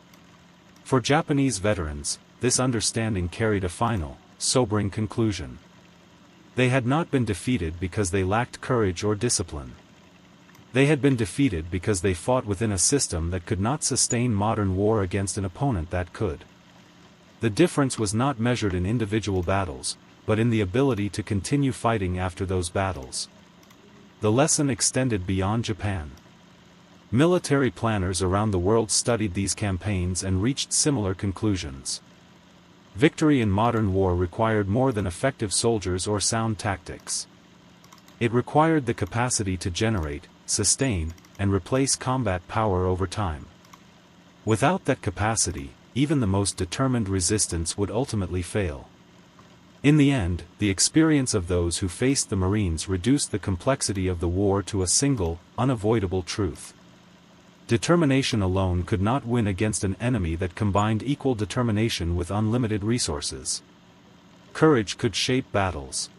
For Japanese veterans, this understanding carried a final, sobering conclusion. They had not been defeated because they lacked courage or discipline. They had been defeated because they fought within a system that could not sustain modern war against an opponent that could. The difference was not measured in individual battles, but in the ability to continue fighting after those battles. The lesson extended beyond Japan. Military planners around the world studied these campaigns and reached similar conclusions. Victory in modern war required more than effective soldiers or sound tactics. It required the capacity to generate, sustain, and replace combat power over time. Without that capacity, even the most determined resistance would ultimately fail. In the end, the experience of those who faced the Marines reduced the complexity of the war to a single, unavoidable truth. Determination alone could not win against an enemy that combined equal determination with unlimited resources. Courage could shape battles.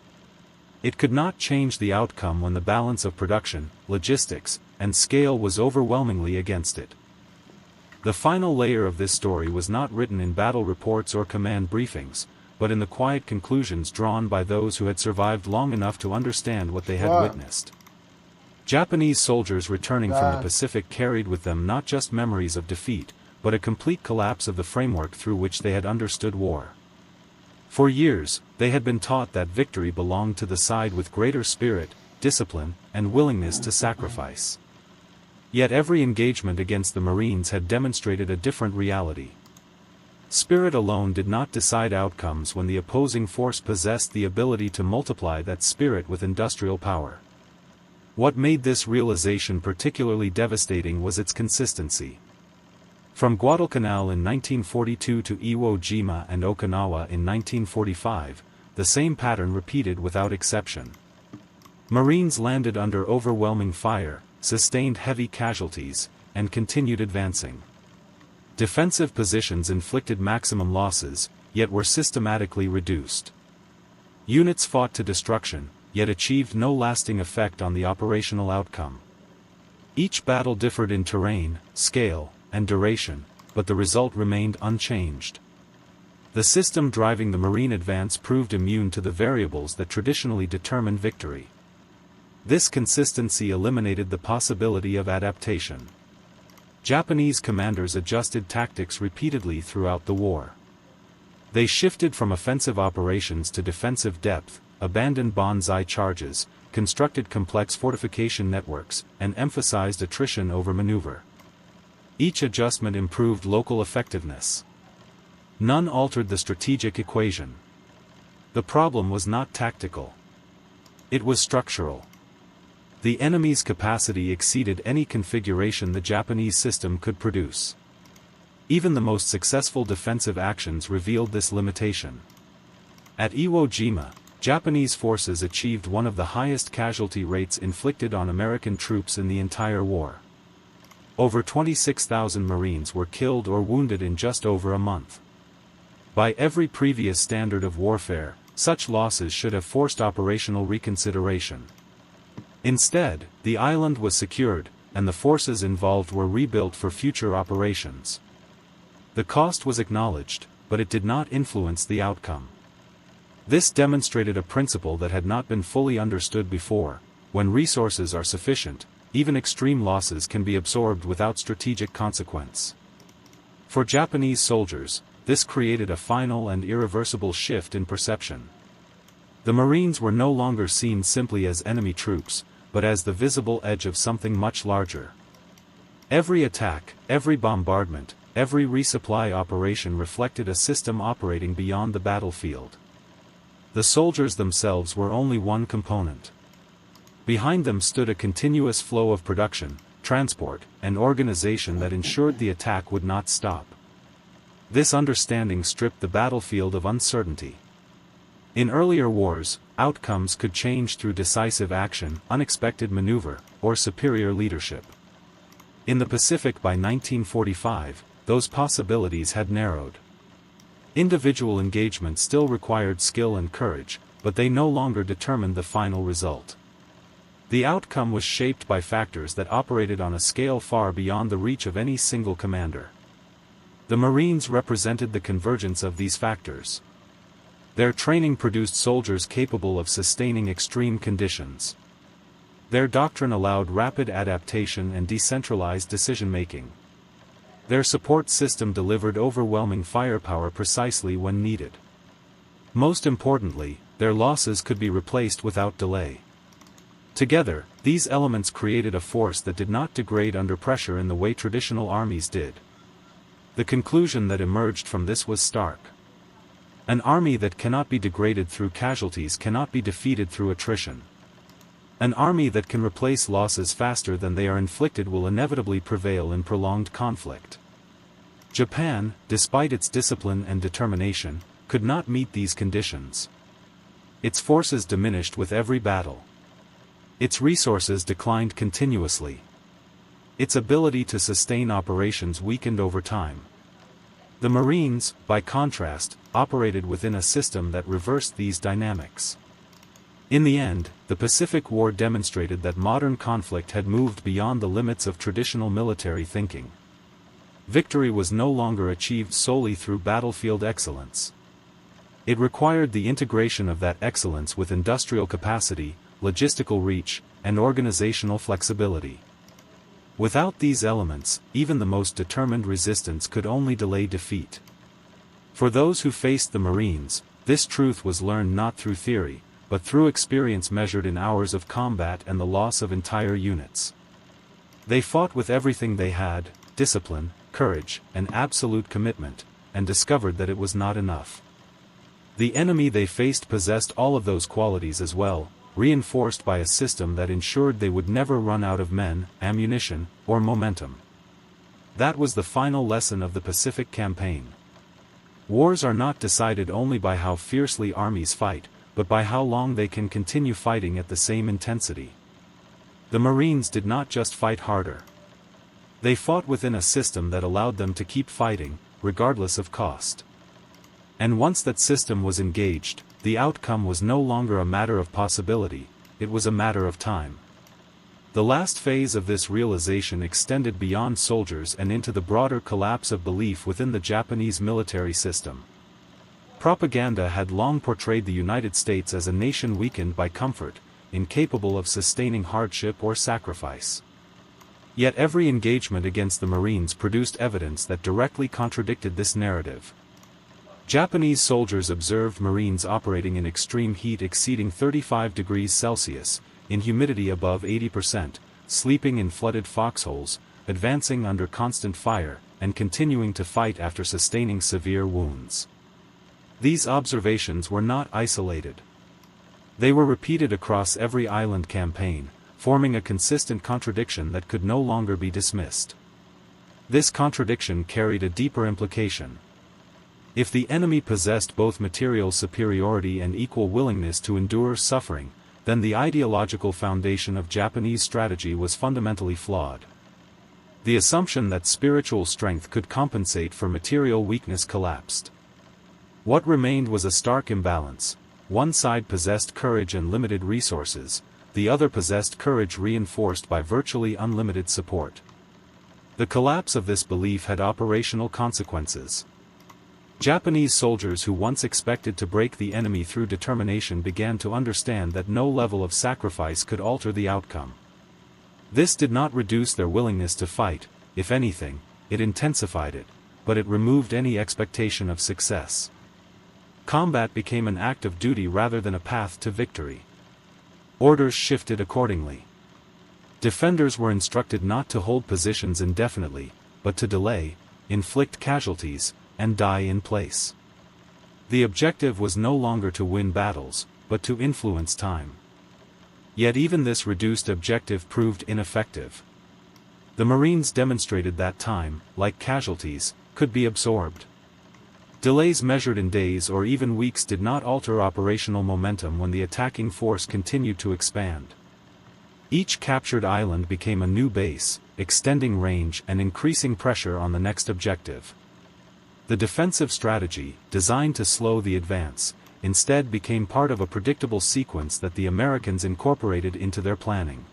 It could not change the outcome when the balance of production, logistics, and scale was overwhelmingly against it. The final layer of this story was not written in battle reports or command briefings, but in the quiet conclusions drawn by those who had survived long enough to understand what they had witnessed. Japanese soldiers returning from the Pacific carried with them not just memories of defeat, but a complete collapse of the framework through which they had understood war. For years, they had been taught that victory belonged to the side with greater spirit, discipline, and willingness to sacrifice. Yet every engagement against the Marines had demonstrated a different reality. Spirit alone did not decide outcomes when the opposing force possessed the ability to multiply that spirit with industrial power. What made this realization particularly devastating was its consistency. From Guadalcanal in 1942 to Iwo Jima and Okinawa in 1945, the same pattern repeated without exception. Marines landed under overwhelming fire, sustained heavy casualties, and continued advancing. Defensive positions inflicted maximum losses, yet were systematically reduced. Units fought to destruction, yet achieved no lasting effect on the operational outcome. Each battle differed in terrain, scale, and duration, but the result remained unchanged. The system driving the Marine advance proved immune to the variables that traditionally determine victory. This consistency eliminated the possibility of adaptation. Japanese commanders adjusted tactics repeatedly throughout the war. They shifted from offensive operations to defensive depth, abandoned banzai charges, constructed complex fortification networks, and emphasized attrition over maneuver. Each adjustment improved local effectiveness. None altered the strategic equation. The problem was not tactical. It was structural. The enemy's capacity exceeded any configuration the Japanese system could produce. Even the most successful defensive actions revealed this limitation. At Iwo Jima, Japanese forces achieved one of the highest casualty rates inflicted on American troops in the entire war. Over 26,000 Marines were killed or wounded in just over a month. By every previous standard of warfare, such losses should have forced operational reconsideration. Instead, the island was secured, and the forces involved were rebuilt for future operations. The cost was acknowledged, but it did not influence the outcome. This demonstrated a principle that had not been fully understood before: when resources are sufficient, even extreme losses can be absorbed without strategic consequence. For Japanese soldiers, this created a final and irreversible shift in perception. The Marines were no longer seen simply as enemy troops, but as the visible edge of something much larger. Every attack, every bombardment, every resupply operation reflected a system operating beyond the battlefield. The soldiers themselves were only one component. Behind them stood a continuous flow of production, transport, and organization that ensured the attack would not stop. This understanding stripped the battlefield of uncertainty. In earlier wars, outcomes could change through decisive action, unexpected maneuver, or superior leadership. In the Pacific by 1945, those possibilities had narrowed. Individual engagement still required skill and courage, but they no longer determined the final result. The outcome was shaped by factors that operated on a scale far beyond the reach of any single commander. The Marines represented the convergence of these factors. Their training produced soldiers capable of sustaining extreme conditions. Their doctrine allowed rapid adaptation and decentralized decision-making. Their support system delivered overwhelming firepower precisely when needed. Most importantly, their losses could be replaced without delay. Together, these elements created a force that did not degrade under pressure in the way traditional armies did. The conclusion that emerged from this was stark. An army that cannot be degraded through casualties cannot be defeated through attrition. An army that can replace losses faster than they are inflicted will inevitably prevail in prolonged conflict. Japan, despite its discipline and determination, could not meet these conditions. Its forces diminished with every battle. Its resources declined continuously. Its ability to sustain operations weakened over time. The Marines, by contrast, operated within a system that reversed these dynamics. In the end, the Pacific War demonstrated that modern conflict had moved beyond the limits of traditional military thinking. Victory was no longer achieved solely through battlefield excellence. It required the integration of that excellence with industrial capacity, logistical reach, and organizational flexibility. Without these elements, even the most determined resistance could only delay defeat. For those who faced the Marines, this truth was learned not through theory, but through experience measured in hours of combat and the loss of entire units. They fought with everything they had, discipline, courage, and absolute commitment, and discovered that it was not enough. The enemy they faced possessed all of those qualities as well, reinforced by a system that ensured they would never run out of men, ammunition, or momentum. That was the final lesson of the Pacific Campaign. Wars are not decided only by how fiercely armies fight, but by how long they can continue fighting at the same intensity. The Marines did not just fight harder. They fought within a system that allowed them to keep fighting, regardless of cost. And once that system was engaged, the outcome was no longer a matter of possibility, it was a matter of time. The last phase of this realization extended beyond soldiers and into the broader collapse of belief within the Japanese military system. Propaganda had long portrayed the United States as a nation weakened by comfort, incapable of sustaining hardship or sacrifice. Yet every engagement against the Marines produced evidence that directly contradicted this narrative. Japanese soldiers observed Marines operating in extreme heat exceeding 35 degrees Celsius, in humidity above 80%, sleeping in flooded foxholes, advancing under constant fire, and continuing to fight after sustaining severe wounds. These observations were not isolated. They were repeated across every island campaign, forming a consistent contradiction that could no longer be dismissed. This contradiction carried a deeper implication. If the enemy possessed both material superiority and equal willingness to endure suffering, then the ideological foundation of Japanese strategy was fundamentally flawed. The assumption that spiritual strength could compensate for material weakness collapsed. What remained was a stark imbalance. One side possessed courage and limited resources, the other possessed courage reinforced by virtually unlimited support. The collapse of this belief had operational consequences. Japanese soldiers who once expected to break the enemy through determination began to understand that no level of sacrifice could alter the outcome. This did not reduce their willingness to fight, if anything, it intensified it, but it removed any expectation of success. Combat became an act of duty rather than a path to victory. Orders shifted accordingly. Defenders were instructed not to hold positions indefinitely, but to delay, inflict casualties, and die in place. The objective was no longer to win battles, but to influence time. Yet even this reduced objective proved ineffective. The Marines demonstrated that time, like casualties, could be absorbed. Delays measured in days or even weeks did not alter operational momentum when the attacking force continued to expand. Each captured island became a new base, extending range and increasing pressure on the next objective. The defensive strategy, designed to slow the advance, instead became part of a predictable sequence that the Americans incorporated into their planning.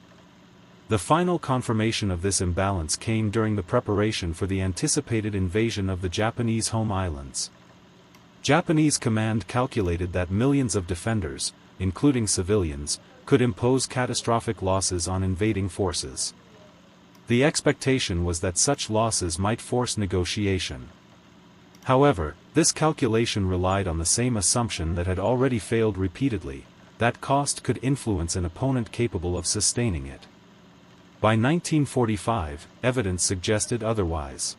The final confirmation of this imbalance came during the preparation for the anticipated invasion of the Japanese home islands. Japanese command calculated that millions of defenders, including civilians, could impose catastrophic losses on invading forces. The expectation was that such losses might force negotiation. However, this calculation relied on the same assumption that had already failed repeatedly, that cost could influence an opponent capable of sustaining it. By 1945, evidence suggested otherwise.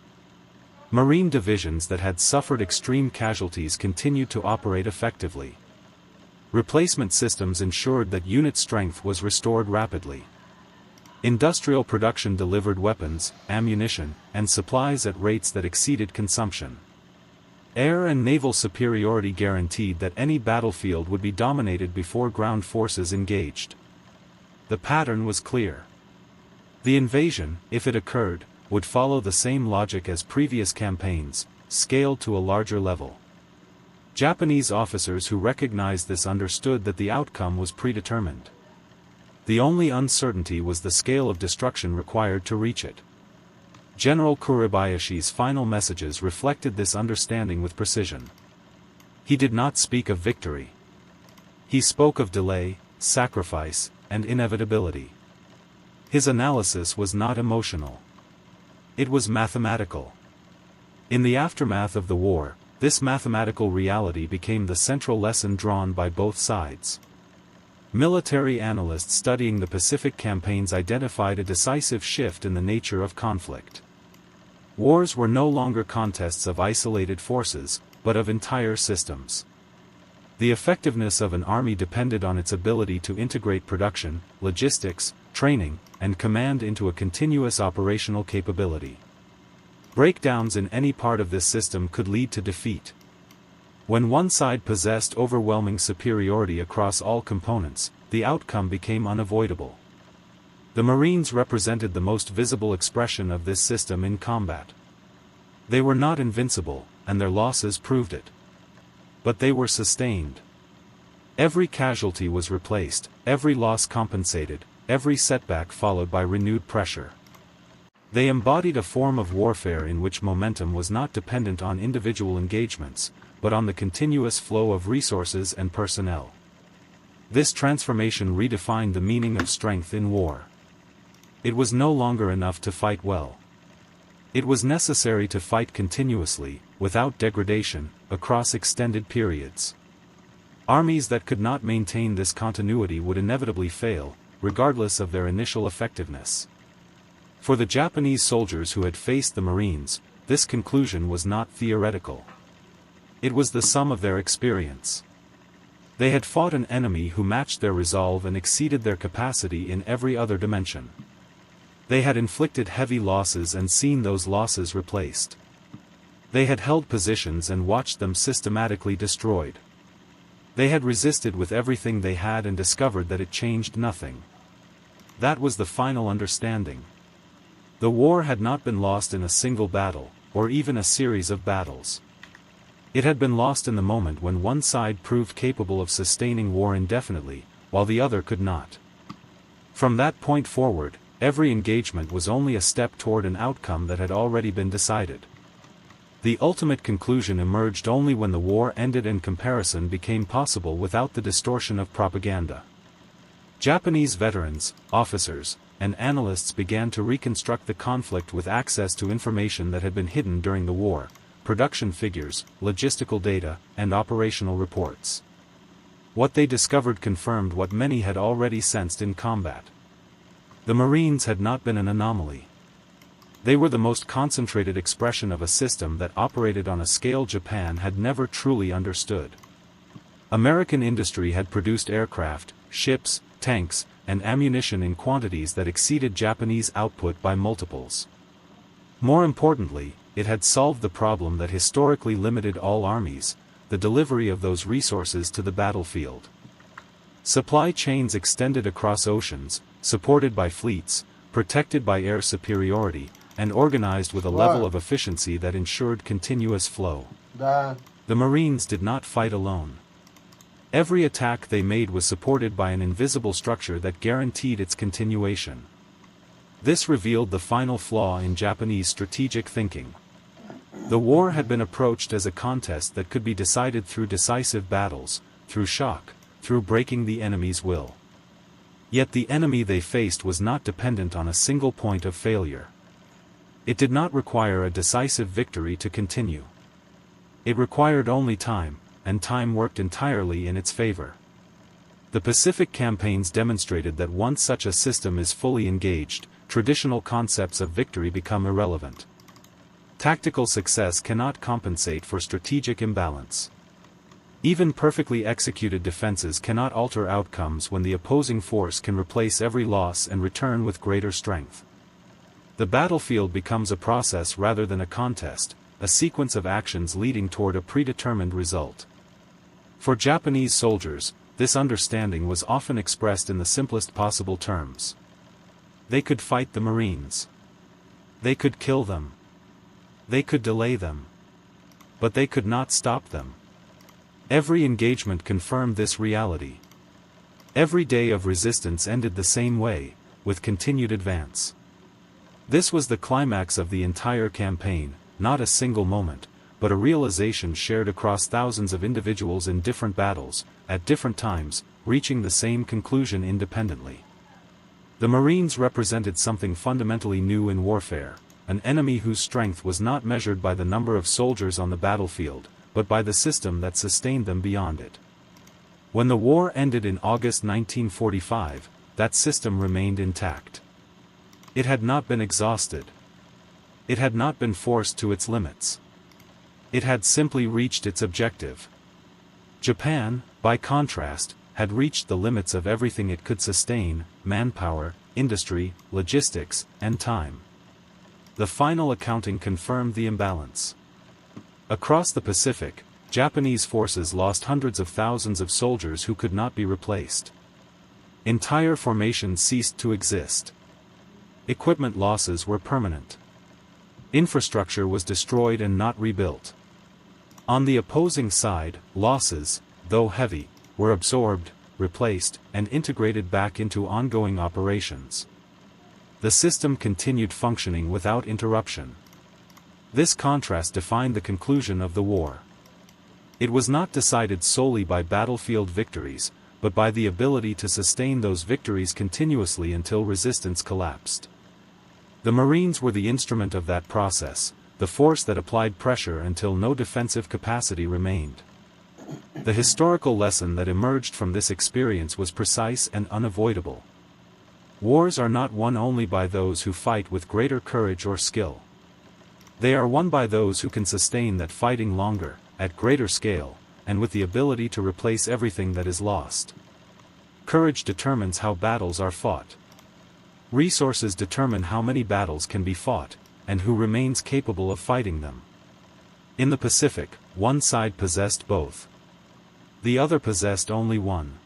Marine divisions that had suffered extreme casualties continued to operate effectively. Replacement systems ensured that unit strength was restored rapidly. Industrial production delivered weapons, ammunition, and supplies at rates that exceeded consumption. Air and naval superiority guaranteed that any battlefield would be dominated before ground forces engaged. The pattern was clear. The invasion, if it occurred, would follow the same logic as previous campaigns, scaled to a larger level. Japanese officers who recognized this understood that the outcome was predetermined. The only uncertainty was the scale of destruction required to reach it. General Kuribayashi's final messages reflected this understanding with precision. He did not speak of victory. He spoke of delay, sacrifice, and inevitability. His analysis was not emotional. It was mathematical. In the aftermath of the war, this mathematical reality became the central lesson drawn by both sides. Military analysts studying the Pacific campaigns identified a decisive shift in the nature of conflict. Wars were no longer contests of isolated forces, but of entire systems. The effectiveness of an army depended on its ability to integrate production, logistics, training, and command into a continuous operational capability. Breakdowns in any part of this system could lead to defeat. When one side possessed overwhelming superiority across all components, the outcome became unavoidable. The Marines represented the most visible expression of this system in combat. They were not invincible, and their losses proved it. But they were sustained. Every casualty was replaced, every loss compensated, every setback followed by renewed pressure. They embodied a form of warfare in which momentum was not dependent on individual engagements, but on the continuous flow of resources and personnel. This transformation redefined the meaning of strength in war. It was no longer enough to fight well. It was necessary to fight continuously, without degradation, across extended periods. Armies that could not maintain this continuity would inevitably fail, regardless of their initial effectiveness. For the Japanese soldiers who had faced the Marines, this conclusion was not theoretical. It was the sum of their experience. They had fought an enemy who matched their resolve and exceeded their capacity in every other dimension. They had inflicted heavy losses and seen those losses replaced. They had held positions and watched them systematically destroyed. They had resisted with everything they had and discovered that it changed nothing. That was the final understanding. The war had not been lost in a single battle, or even a series of battles. It had been lost in the moment when one side proved capable of sustaining war indefinitely, while the other could not. From that point forward, every engagement was only a step toward an outcome that had already been decided. The ultimate conclusion emerged only when the war ended and comparison became possible without the distortion of propaganda. Japanese veterans, officers, and analysts began to reconstruct the conflict with access to information that had been hidden during the war: production figures, logistical data, and operational reports. What they discovered confirmed what many had already sensed in combat. The Marines had not been an anomaly. They were the most concentrated expression of a system that operated on a scale Japan had never truly understood. American industry had produced aircraft, ships, tanks, and ammunition in quantities that exceeded Japanese output by multiples. More importantly, it had solved the problem that historically limited all armies: the delivery of those resources to the battlefield. Supply chains extended across oceans, supported by fleets, protected by air superiority, and organized with a level of efficiency that ensured continuous flow. The Marines did not fight alone. Every attack they made was supported by an invisible structure that guaranteed its continuation. This revealed the final flaw in Japanese strategic thinking. The war had been approached as a contest that could be decided through decisive battles, through shock, through breaking the enemy's will. Yet the enemy they faced was not dependent on a single point of failure. It did not require a decisive victory to continue. It required only time, and time worked entirely in its favor. The Pacific campaigns demonstrated that once such a system is fully engaged, traditional concepts of victory become irrelevant. Tactical success cannot compensate for strategic imbalance. Even perfectly executed defenses cannot alter outcomes when the opposing force can replace every loss and return with greater strength. The battlefield becomes a process rather than a contest, a sequence of actions leading toward a predetermined result. For Japanese soldiers, this understanding was often expressed in the simplest possible terms. They could fight the Marines. They could kill them. They could delay them. But they could not stop them. Every engagement confirmed this reality. Every day of resistance ended the same way, with continued advance. This was the climax of the entire campaign, not a single moment, but a realization shared across thousands of individuals in different battles, at different times, reaching the same conclusion independently. The Marines represented something fundamentally new in warfare: an enemy whose strength was not measured by the number of soldiers on the battlefield, but by the system that sustained them beyond it. When the war ended in August 1945, that system remained intact. It had not been exhausted. It had not been forced to its limits. It had simply reached its objective. Japan, by contrast, had reached the limits of everything it could sustain: manpower, industry, logistics, and time. The final accounting confirmed the imbalance. Across the Pacific, Japanese forces lost hundreds of thousands of soldiers who could not be replaced. Entire formations ceased to exist. Equipment losses were permanent. Infrastructure was destroyed and not rebuilt. On the opposing side, losses, though heavy, were absorbed, replaced, and integrated back into ongoing operations. The system continued functioning without interruption. This contrast defined the conclusion of the war. It was not decided solely by battlefield victories, but by the ability to sustain those victories continuously until resistance collapsed. The Marines were the instrument of that process, the force that applied pressure until no defensive capacity remained. The historical lesson that emerged from this experience was precise and unavoidable. Wars are not won only by those who fight with greater courage or skill. They are won by those who can sustain that fighting longer, at greater scale, and with the ability to replace everything that is lost. Courage determines how battles are fought. Resources determine how many battles can be fought, and who remains capable of fighting them. In the Pacific, one side possessed both. The other possessed only one.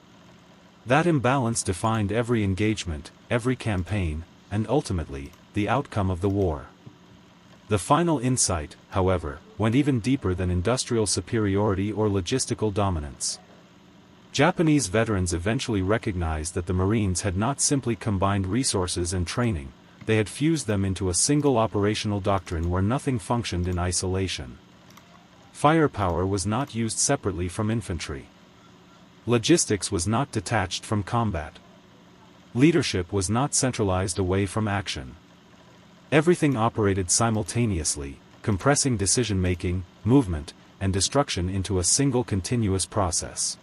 That imbalance defined every engagement, every campaign, and ultimately, the outcome of the war. The final insight, however, went even deeper than industrial superiority or logistical dominance. Japanese veterans eventually recognized that the Marines had not simply combined resources and training, they had fused them into a single operational doctrine where nothing functioned in isolation. Firepower was not used separately from infantry. Logistics was not detached from combat. Leadership was not centralized away from action. Everything operated simultaneously, compressing decision-making, movement, and destruction into a single continuous process.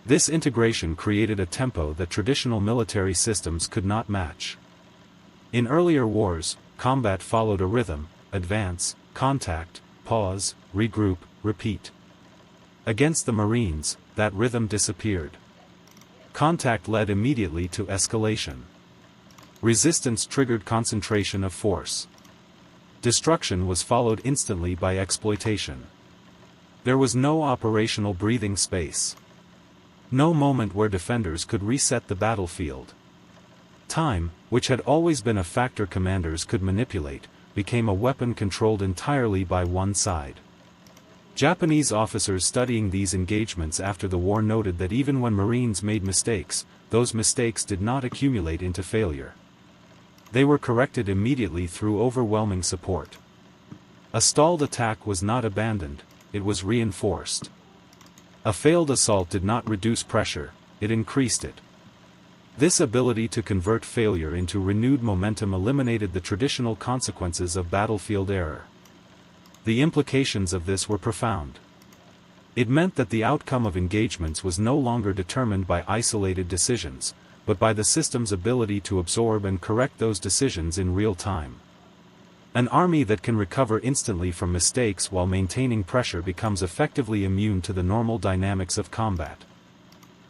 This integration created a tempo that traditional military systems could not match. In earlier wars, combat followed a rhythm: advance, contact, pause, regroup, repeat. Against the Marines, that rhythm disappeared. Contact led immediately to escalation. Resistance triggered concentration of force. Destruction was followed instantly by exploitation. There was no operational breathing space. No moment where defenders could reset the battlefield. Time, which had always been a factor commanders could manipulate, became a weapon controlled entirely by one side. Japanese officers studying these engagements after the war noted that even when Marines made mistakes, those mistakes did not accumulate into failure. They were corrected immediately through overwhelming support. A stalled attack was not abandoned, it was reinforced. A failed assault did not reduce pressure, it increased it. This ability to convert failure into renewed momentum eliminated the traditional consequences of battlefield error. The implications of this were profound. It meant that the outcome of engagements was no longer determined by isolated decisions, but by the system's ability to absorb and correct those decisions in real time. An army that can recover instantly from mistakes while maintaining pressure becomes effectively immune to the normal dynamics of combat.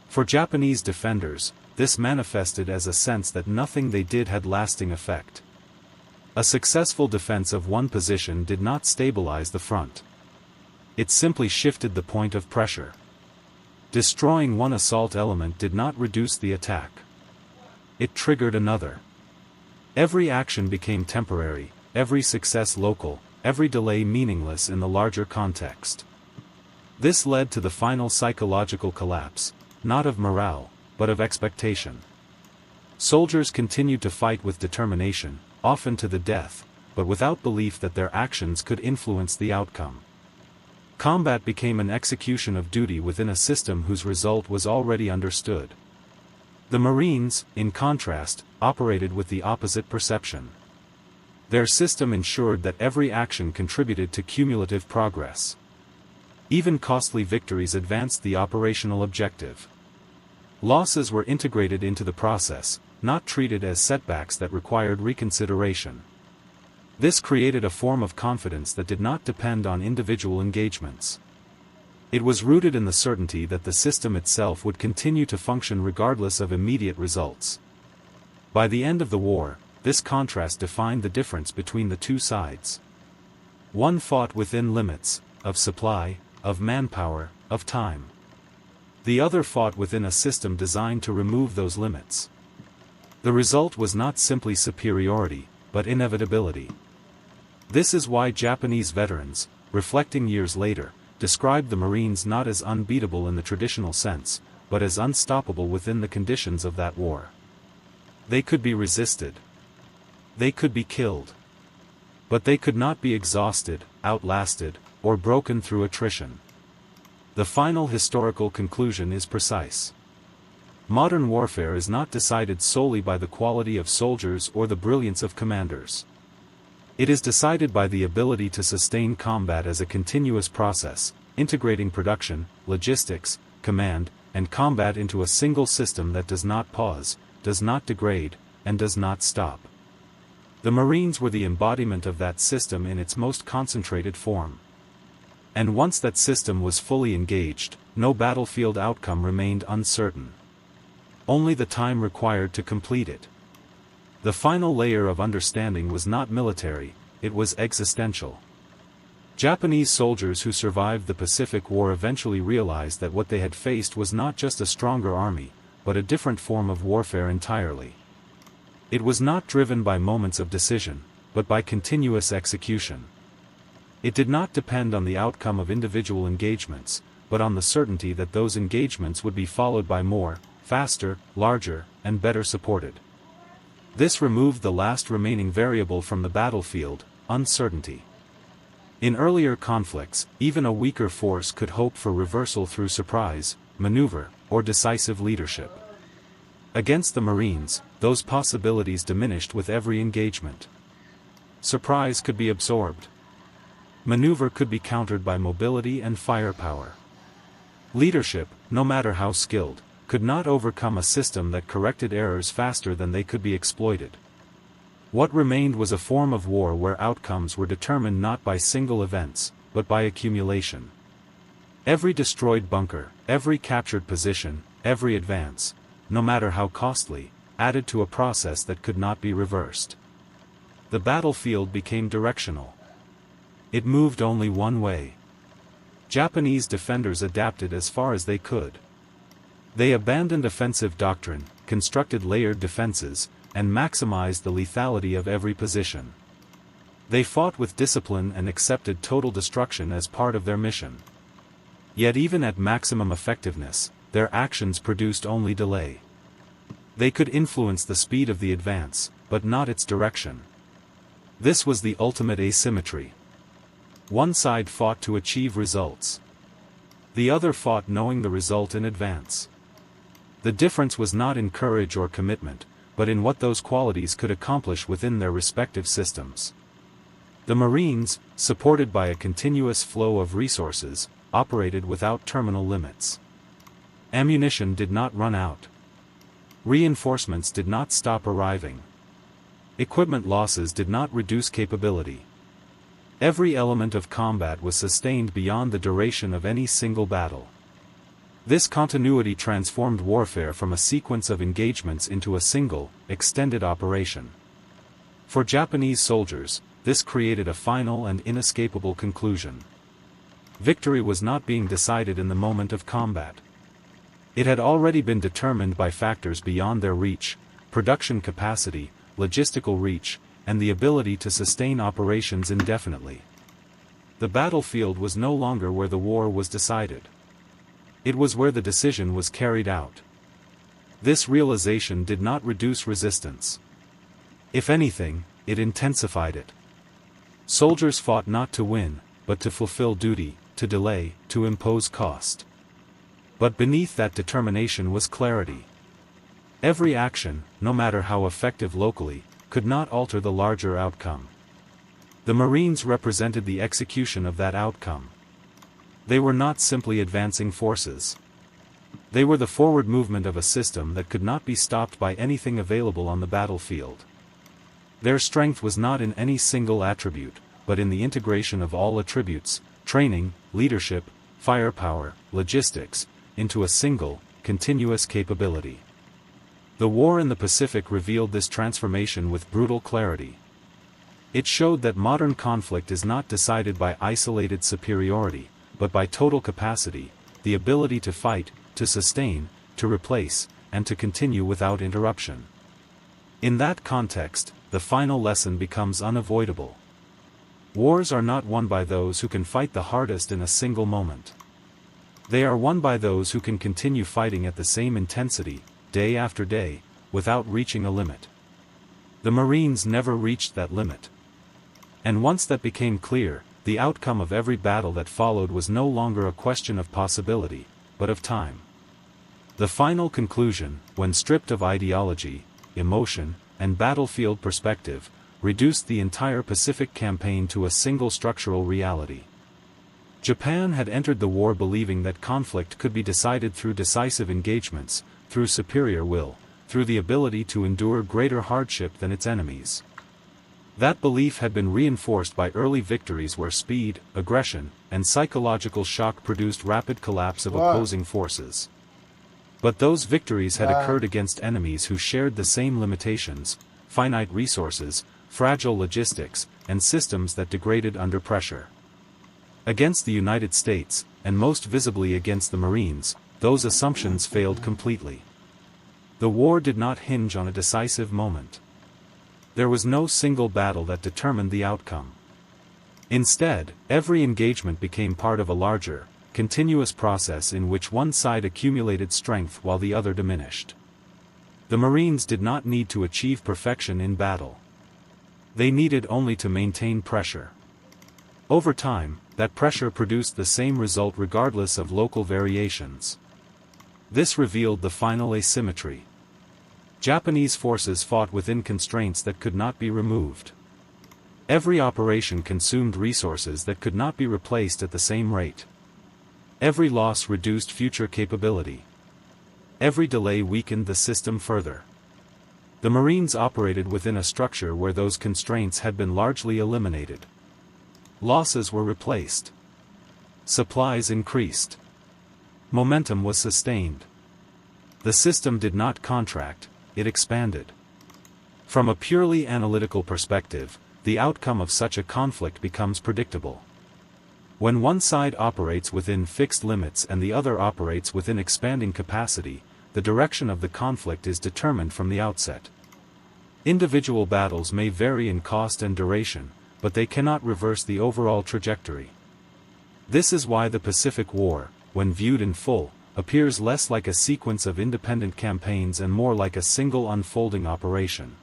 For Japanese defenders, this manifested as a sense that nothing they did had lasting effect. A successful defense of one position did not stabilize the front. It simply shifted the point of pressure. Destroying one assault element did not reduce the attack. It triggered another. Every action became temporary, every success local, every delay meaningless in the larger context. This led to the final psychological collapse, not of morale, but of expectation. Soldiers continued to fight with determination, often to the death, but without belief that their actions could influence the outcome. Combat became an execution of duty within a system whose result was already understood. The Marines, in contrast, operated with the opposite perception. Their system ensured that every action contributed to cumulative progress. Even costly victories advanced the operational objective. Losses were integrated into the process, not treated as setbacks that required reconsideration. This created a form of confidence that did not depend on individual engagements. It was rooted in the certainty that the system itself would continue to function regardless of immediate results. By the end of the war, this contrast defined the difference between the two sides. One fought within limits, of supply, of manpower, of time. The other fought within a system designed to remove those limits. The result was not simply superiority, but inevitability. This is why Japanese veterans, reflecting years later, described the Marines not as unbeatable in the traditional sense, but as unstoppable within the conditions of that war. They could be resisted. They could be killed. But they could not be exhausted, outlasted, or broken through attrition. The final historical conclusion is precise. Modern warfare is not decided solely by the quality of soldiers or the brilliance of commanders. It is decided by the ability to sustain combat as a continuous process, integrating production, logistics, command, and combat into a single system that does not pause, does not degrade, and does not stop. The Marines were the embodiment of that system in its most concentrated form. And once that system was fully engaged, no battlefield outcome remained uncertain. Only the time required to complete it. The final layer of understanding was not military, it was existential. Japanese soldiers who survived the Pacific War eventually realized that what they had faced was not just a stronger army, but a different form of warfare entirely. It was not driven by moments of decision, but by continuous execution. It did not depend on the outcome of individual engagements, but on the certainty that those engagements would be followed by more, faster, larger, and better supported. This removed the last remaining variable from the battlefield, uncertainty. In earlier conflicts, even a weaker force could hope for reversal through surprise, maneuver, or decisive leadership. Against the Marines, those possibilities diminished with every engagement. Surprise could be absorbed. Maneuver could be countered by mobility and firepower. Leadership, no matter how skilled, could not overcome a system that corrected errors faster than they could be exploited. What remained was a form of war where outcomes were determined not by single events, but by accumulation. Every destroyed bunker, every captured position, every advance, no matter how costly, added to a process that could not be reversed. The battlefield became directional. It moved only one way. Japanese defenders adapted as far as they could. They abandoned offensive doctrine, constructed layered defenses, and maximized the lethality of every position. They fought with discipline and accepted total destruction as part of their mission. Yet even at maximum effectiveness, their actions produced only delay. They could influence the speed of the advance, but not its direction. This was the ultimate asymmetry. One side fought to achieve results. The other fought knowing the result in advance. The difference was not in courage or commitment, but in what those qualities could accomplish within their respective systems. The Marines, supported by a continuous flow of resources, operated without terminal limits. Ammunition did not run out. Reinforcements did not stop arriving. Equipment losses did not reduce capability. Every element of combat was sustained beyond the duration of any single battle. This continuity transformed warfare from a sequence of engagements into a single, extended operation. For Japanese soldiers, this created a final and inescapable conclusion. Victory was not being decided in the moment of combat. It had already been determined by factors beyond their reach: production capacity, logistical reach, and the ability to sustain operations indefinitely. The battlefield was no longer where the war was decided. It was where the decision was carried out. This realization did not reduce resistance. If anything, it intensified it. Soldiers fought not to win, but to fulfill duty, to delay, to impose cost. But beneath that determination was clarity. Every action, no matter how effective locally, could not alter the larger outcome. The Marines represented the execution of that outcome. They were not simply advancing forces. They were the forward movement of a system that could not be stopped by anything available on the battlefield. Their strength was not in any single attribute, but in the integration of all attributes: training, leadership, firepower, logistics, into a single, continuous capability. The war in the Pacific revealed this transformation with brutal clarity. It showed that modern conflict is not decided by isolated superiority, but by total capacity, the ability to fight, to sustain, to replace, and to continue without interruption. In that context, the final lesson becomes unavoidable. Wars are not won by those who can fight the hardest in a single moment. They are won by those who can continue fighting at the same intensity, day after day, without reaching a limit. The Marines never reached that limit. And once that became clear, the outcome of every battle that followed was no longer a question of possibility, but of time. The final conclusion, when stripped of ideology, emotion, and battlefield perspective, reduced the entire Pacific campaign to a single structural reality. Japan had entered the war believing that conflict could be decided through decisive engagements, through superior will, through the ability to endure greater hardship than its enemies. That belief had been reinforced by early victories where speed, aggression, and psychological shock produced rapid collapse of opposing forces. But those victories had occurred against enemies who shared the same limitations: finite resources, fragile logistics, and systems that degraded under pressure. Against the United States, and most visibly against the Marines, those assumptions failed completely. The war did not hinge on a decisive moment. There was no single battle that determined the outcome. Instead, every engagement became part of a larger, continuous process in which one side accumulated strength while the other diminished. The Marines did not need to achieve perfection in battle. They needed only to maintain pressure. Over time, that pressure produced the same result regardless of local variations. This revealed the final asymmetry. Japanese forces fought within constraints that could not be removed. Every operation consumed resources that could not be replaced at the same rate. Every loss reduced future capability. Every delay weakened the system further. The Marines operated within a structure where those constraints had been largely eliminated. Losses were replaced. Supplies increased. Momentum was sustained. The system did not contract, it expanded. From a purely analytical perspective, the outcome of such a conflict becomes predictable. When one side operates within fixed limits and the other operates within expanding capacity, the direction of the conflict is determined from the outset. Individual battles may vary in cost and duration, but they cannot reverse the overall trajectory. This is why the Pacific War, when viewed in full, appears less like a sequence of independent campaigns and more like a single unfolding operation.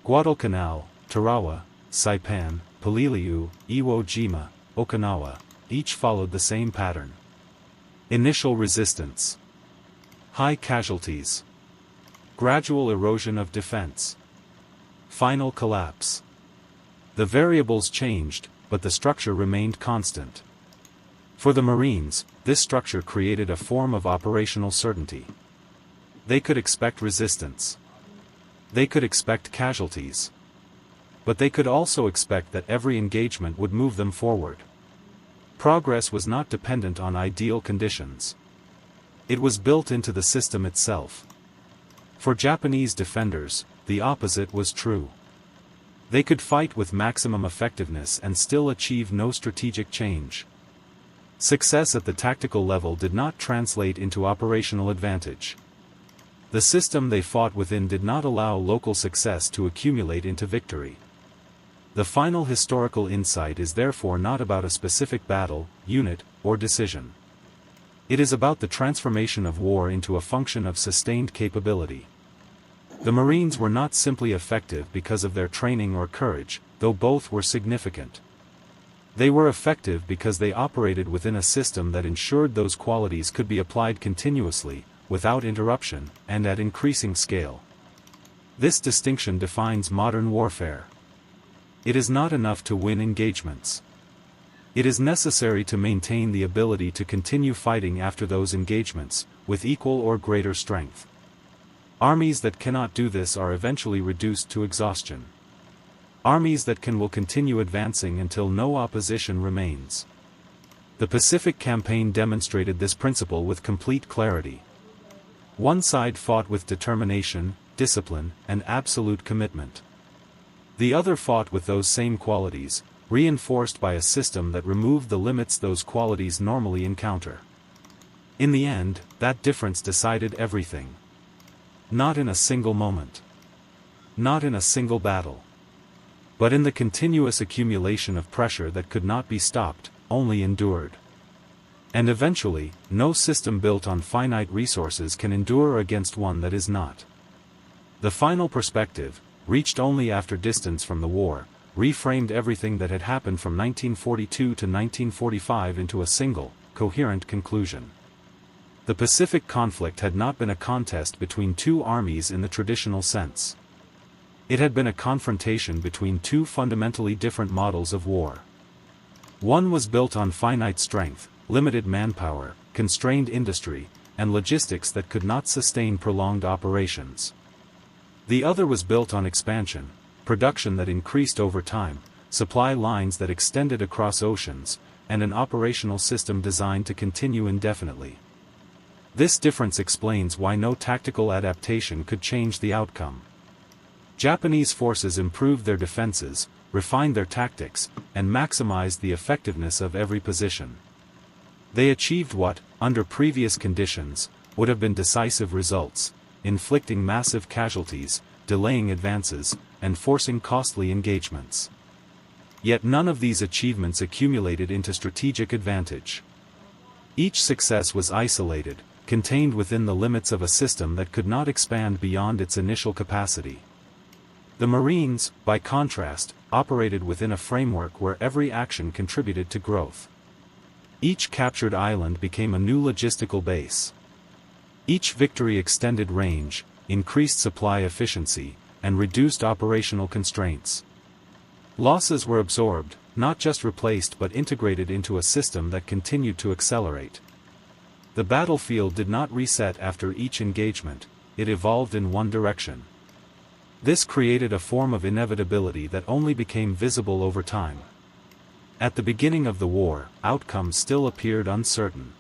Guadalcanal, Tarawa, Saipan, Iwo Jima, Okinawa, each followed the same pattern. Initial resistance. High casualties. Gradual erosion of defense. Final collapse. The variables changed, but the structure remained constant. For the Marines, this structure created a form of operational certainty. They could expect resistance. They could expect casualties. But they could also expect that every engagement would move them forward. Progress was not dependent on ideal conditions. It was built into the system itself. For Japanese defenders, the opposite was true. They could fight with maximum effectiveness and still achieve no strategic change. Success at the tactical level did not translate into operational advantage. The system they fought within did not allow local success to accumulate into victory. The final historical insight is therefore not about a specific battle, unit, or decision. It is about the transformation of war into a function of sustained capability. The Marines were not simply effective because of their training or courage, though both were significant. They were effective because they operated within a system that ensured those qualities could be applied continuously, without interruption, and at increasing scale. This distinction defines modern warfare. It is not enough to win engagements. It is necessary to maintain the ability to continue fighting after those engagements, with equal or greater strength. Armies that cannot do this are eventually reduced to exhaustion. Armies that can will continue advancing until no opposition remains. The Pacific Campaign demonstrated this principle with complete clarity. One side fought with determination, discipline, and absolute commitment. The other fought with those same qualities, reinforced by a system that removed the limits those qualities normally encounter. In the end, that difference decided everything. Not in a single moment. Not in a single battle. But in the continuous accumulation of pressure that could not be stopped, only endured. And eventually, no system built on finite resources can endure against one that is not. The final perspective, reached only after distance from the war, reframed everything that had happened from 1942 to 1945 into a single, coherent conclusion. The Pacific conflict had not been a contest between two armies in the traditional sense. It had been a confrontation between two fundamentally different models of war. One was built on finite strength, limited manpower, constrained industry, and logistics that could not sustain prolonged operations. The other was built on expansion, production that increased over time, supply lines that extended across oceans, and an operational system designed to continue indefinitely. This difference explains why no tactical adaptation could change the outcome. Japanese forces improved their defenses, refined their tactics, and maximized the effectiveness of every position. They achieved what, under previous conditions, would have been decisive results, inflicting massive casualties, delaying advances, and forcing costly engagements. Yet none of these achievements accumulated into strategic advantage. Each success was isolated, contained within the limits of a system that could not expand beyond its initial capacity. The Marines, by contrast, operated within a framework where every action contributed to growth. Each captured island became a new logistical base. Each victory extended range, increased supply efficiency, and reduced operational constraints. Losses were absorbed, not just replaced but integrated into a system that continued to accelerate. The battlefield did not reset after each engagement, it evolved in one direction. This created a form of inevitability that only became visible over time. At the beginning of the war, outcomes still appeared uncertain.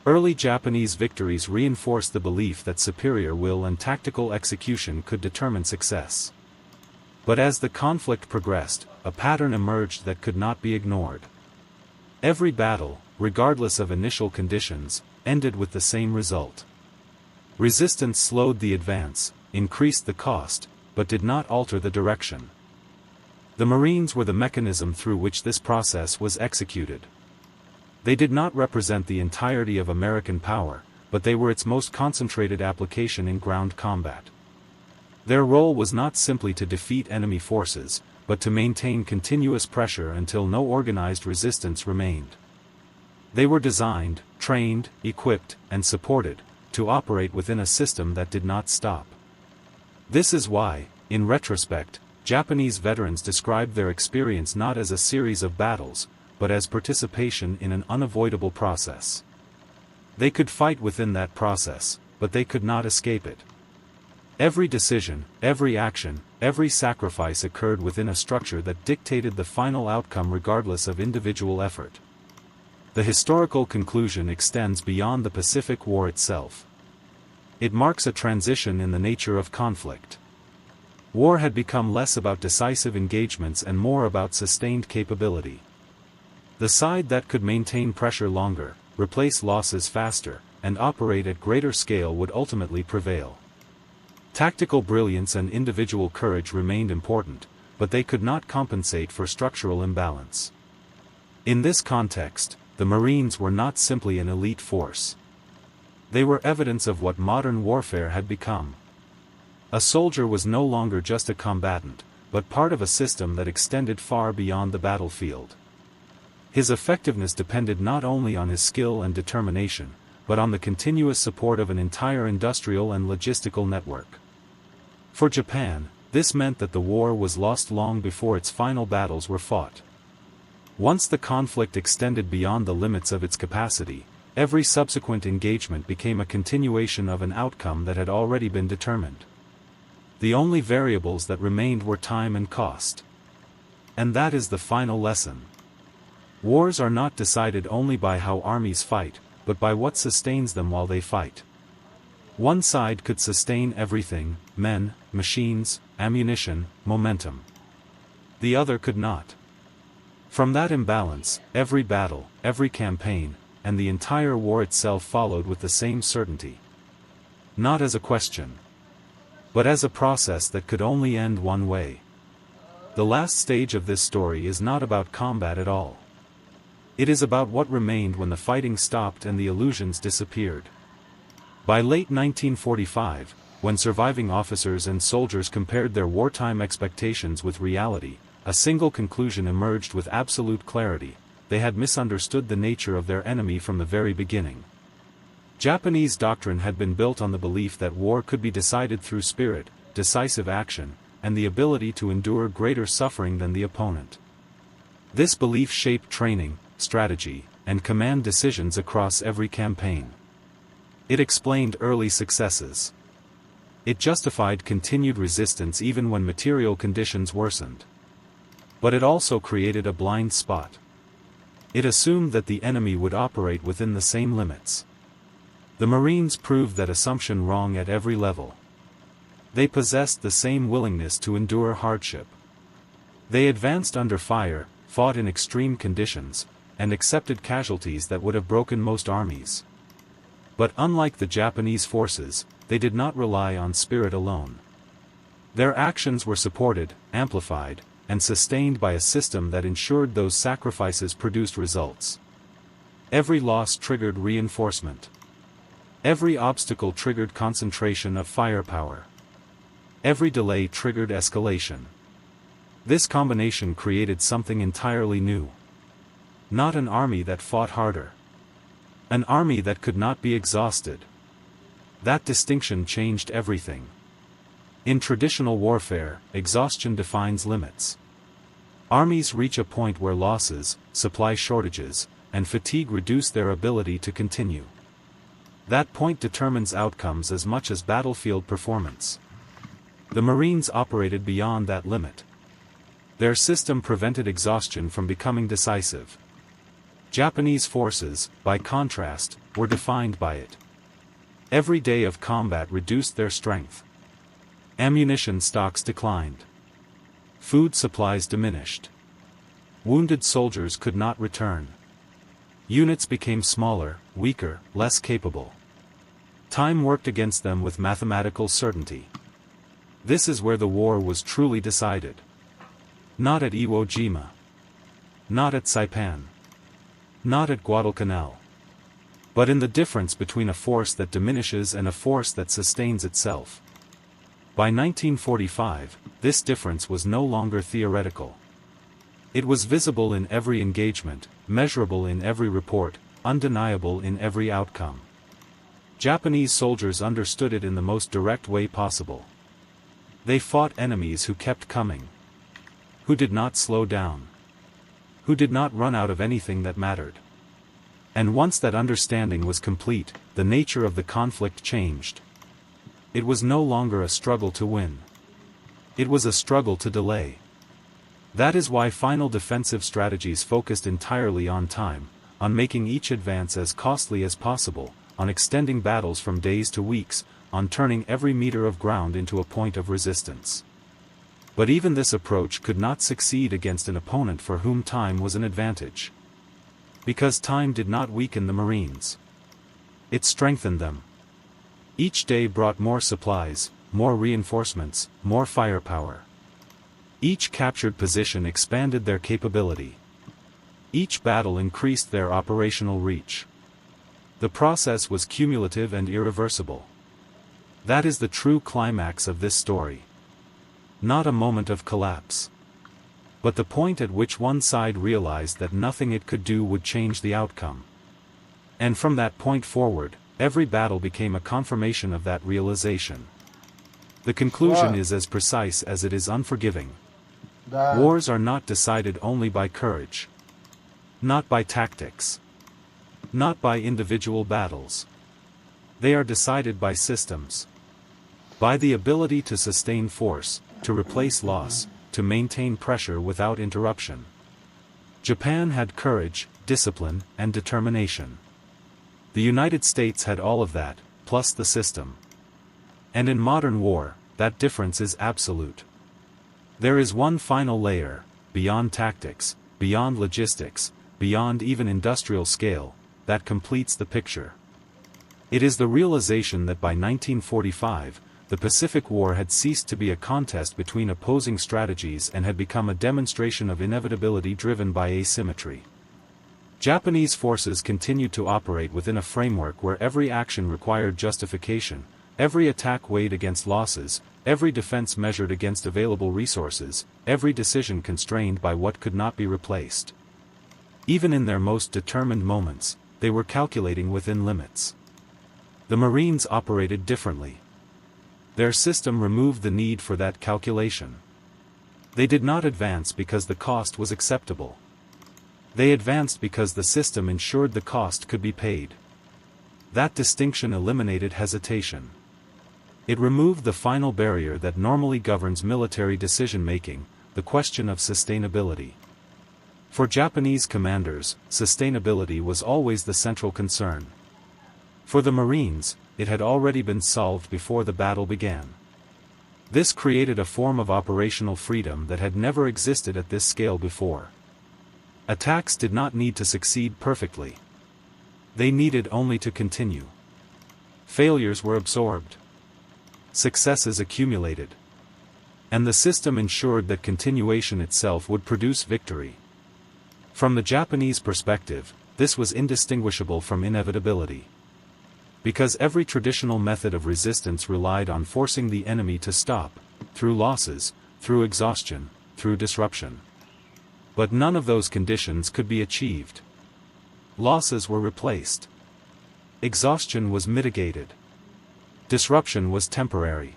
Early Japanese victories reinforced the belief that superior will and tactical execution could determine success. But as the conflict progressed, a pattern emerged that could not be ignored. Every battle, regardless of initial conditions, ended with the same result. Resistance slowed the advance, increased the cost, but did not alter the direction. The Marines were the mechanism through which this process was executed. They did not represent the entirety of American power, but they were its most concentrated application in ground combat. Their role was not simply to defeat enemy forces, but to maintain continuous pressure until no organized resistance remained. They were designed, trained, equipped, and supported, to operate within a system that did not stop. This is why, in retrospect, Japanese veterans described their experience not as a series of battles, but as participation in an unavoidable process. They could fight within that process, but they could not escape it. Every decision, every action, every sacrifice occurred within a structure that dictated the final outcome regardless of individual effort. The historical conclusion extends beyond the Pacific War itself. It marks a transition in the nature of conflict. War had become less about decisive engagements and more about sustained capability. The side that could maintain pressure longer, replace losses faster, and operate at greater scale would ultimately prevail. Tactical brilliance and individual courage remained important, but they could not compensate for structural imbalance. In this context, the Marines were not simply an elite force. They were evidence of what modern warfare had become. A soldier was no longer just a combatant, but part of a system that extended far beyond the battlefield. His effectiveness depended not only on his skill and determination, but on the continuous support of an entire industrial and logistical network. For Japan, this meant that the war was lost long before its final battles were fought. Once the conflict extended beyond the limits of its capacity, every subsequent engagement became a continuation of an outcome that had already been determined. The only variables that remained were time and cost. And that is the final lesson. Wars are not decided only by how armies fight, but by what sustains them while they fight. One side could sustain everything: men, machines, ammunition, momentum. The other could not. From that imbalance, every battle, every campaign, and the entire war itself followed with the same certainty. Not as a question, but as a process that could only end one way. The last stage of this story is not about combat at all. It is about what remained when the fighting stopped and the illusions disappeared. By late 1945, when surviving officers and soldiers compared their wartime expectations with reality, a single conclusion emerged with absolute clarity: they had misunderstood the nature of their enemy from the very beginning. Japanese doctrine had been built on the belief that war could be decided through spirit, decisive action, and the ability to endure greater suffering than the opponent. This belief shaped training, strategy, and command decisions across every campaign. It explained early successes. It justified continued resistance even when material conditions worsened. But it also created a blind spot. It assumed that the enemy would operate within the same limits. The Marines proved that assumption wrong at every level. They possessed the same willingness to endure hardship. They advanced under fire, fought in extreme conditions, and accepted casualties that would have broken most armies. But unlike the Japanese forces, they did not rely on spirit alone. Their actions were supported, amplified, and sustained by a system that ensured those sacrifices produced results. Every loss triggered reinforcement. Every obstacle triggered concentration of firepower. Every delay triggered escalation. This combination created something entirely new. Not an army that fought harder. An army that could not be exhausted. That distinction changed everything. In traditional warfare, exhaustion defines limits. Armies reach a point where losses, supply shortages, and fatigue reduce their ability to continue. That point determines outcomes as much as battlefield performance. The Marines operated beyond that limit. Their system prevented exhaustion from becoming decisive. Japanese forces, by contrast, were defined by it. Every day of combat reduced their strength. Ammunition stocks declined. Food supplies diminished. Wounded soldiers could not return. Units became smaller, weaker, less capable. Time worked against them with mathematical certainty. This is where the war was truly decided. Not at Iwo Jima. Not at Saipan. Not at Guadalcanal. But in the difference between a force that diminishes and a force that sustains itself. By 1945, this difference was no longer theoretical. It was visible in every engagement, measurable in every report, undeniable in every outcome. Japanese soldiers understood it in the most direct way possible. They fought enemies who kept coming. Who did not slow down. Who did not run out of anything that mattered. And once that understanding was complete, the nature of the conflict changed. It was no longer a struggle to win. It was a struggle to delay. That is why final defensive strategies focused entirely on time, on making each advance as costly as possible, on extending battles from days to weeks, on turning every meter of ground into a point of resistance. But even this approach could not succeed against an opponent for whom time was an advantage. Because time did not weaken the Marines. It strengthened them. Each day brought more supplies, more reinforcements, more firepower. Each captured position expanded their capability. Each battle increased their operational reach. The process was cumulative and irreversible. That is the true climax of this story. Not a moment of collapse. But the point at which one side realized that nothing it could do would change the outcome. And from that point forward, every battle became a confirmation of that realization. The conclusion is as precise as it is unforgiving. Wars are not decided only by courage. Not by tactics. Not by individual battles. They are decided by systems. By the ability to sustain force, to replace loss, to maintain pressure without interruption. Japan had courage, discipline, and determination. The United States had all of that, plus the system. And in modern war, that difference is absolute. There is one final layer, beyond tactics, beyond logistics, beyond even industrial scale, that completes the picture. It is the realization that by 1945, the Pacific War had ceased to be a contest between opposing strategies and had become a demonstration of inevitability driven by asymmetry. Japanese forces continued to operate within a framework where every action required justification, every attack weighed against losses, every defense measured against available resources, every decision constrained by what could not be replaced. Even in their most determined moments, they were calculating within limits. The Marines operated differently. Their system removed the need for that calculation. They did not advance because the cost was acceptable. They advanced because the system ensured the cost could be paid. That distinction eliminated hesitation. It removed the final barrier that normally governs military decision-making, the question of sustainability. For Japanese commanders, sustainability was always the central concern. For the Marines, it had already been solved before the battle began. This created a form of operational freedom that had never existed at this scale before. Attacks did not need to succeed perfectly. They needed only to continue. Failures were absorbed. Successes accumulated. And the system ensured that continuation itself would produce victory. From the Japanese perspective, this was indistinguishable from inevitability. Because every traditional method of resistance relied on forcing the enemy to stop, through losses, through exhaustion, through disruption. But none of those conditions could be achieved. Losses were replaced. Exhaustion was mitigated. Disruption was temporary.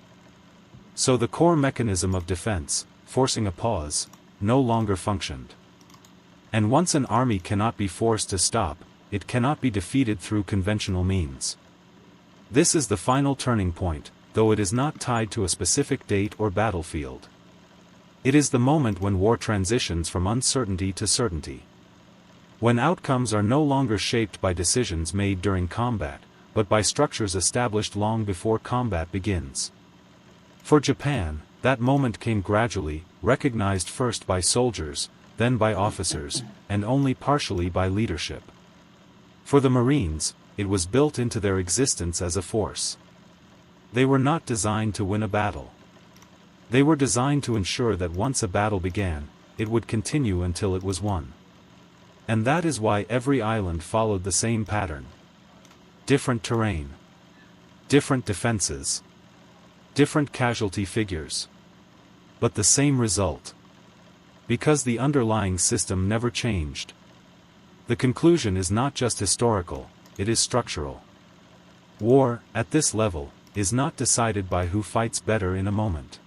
So the core mechanism of defense, forcing a pause, no longer functioned. And once an army cannot be forced to stop, it cannot be defeated through conventional means. This is the final turning point, though it is not tied to a specific date or battlefield. It is the moment when war transitions from uncertainty to certainty. When outcomes are no longer shaped by decisions made during combat, but by structures established long before combat begins. For Japan, that moment came gradually, recognized first by soldiers, then by officers, and only partially by leadership. For the Marines, it was built into their existence as a force. They were not designed to win a battle. They were designed to ensure that once a battle began, it would continue until it was won. And that is why every island followed the same pattern. Different terrain. Different defenses. Different casualty figures. But the same result. Because the underlying system never changed. The conclusion is not just historical, it is structural. War, at this level, is not decided by who fights better in a moment.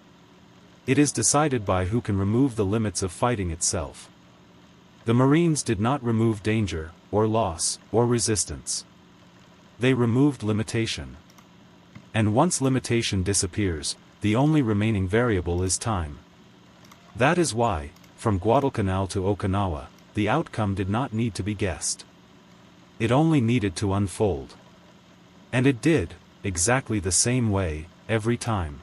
It is decided by who can remove the limits of fighting itself. The Marines did not remove danger, or loss, or resistance. They removed limitation. And once limitation disappears, the only remaining variable is time. That is why, from Guadalcanal to Okinawa, the outcome did not need to be guessed. It only needed to unfold. And it did, exactly the same way, every time.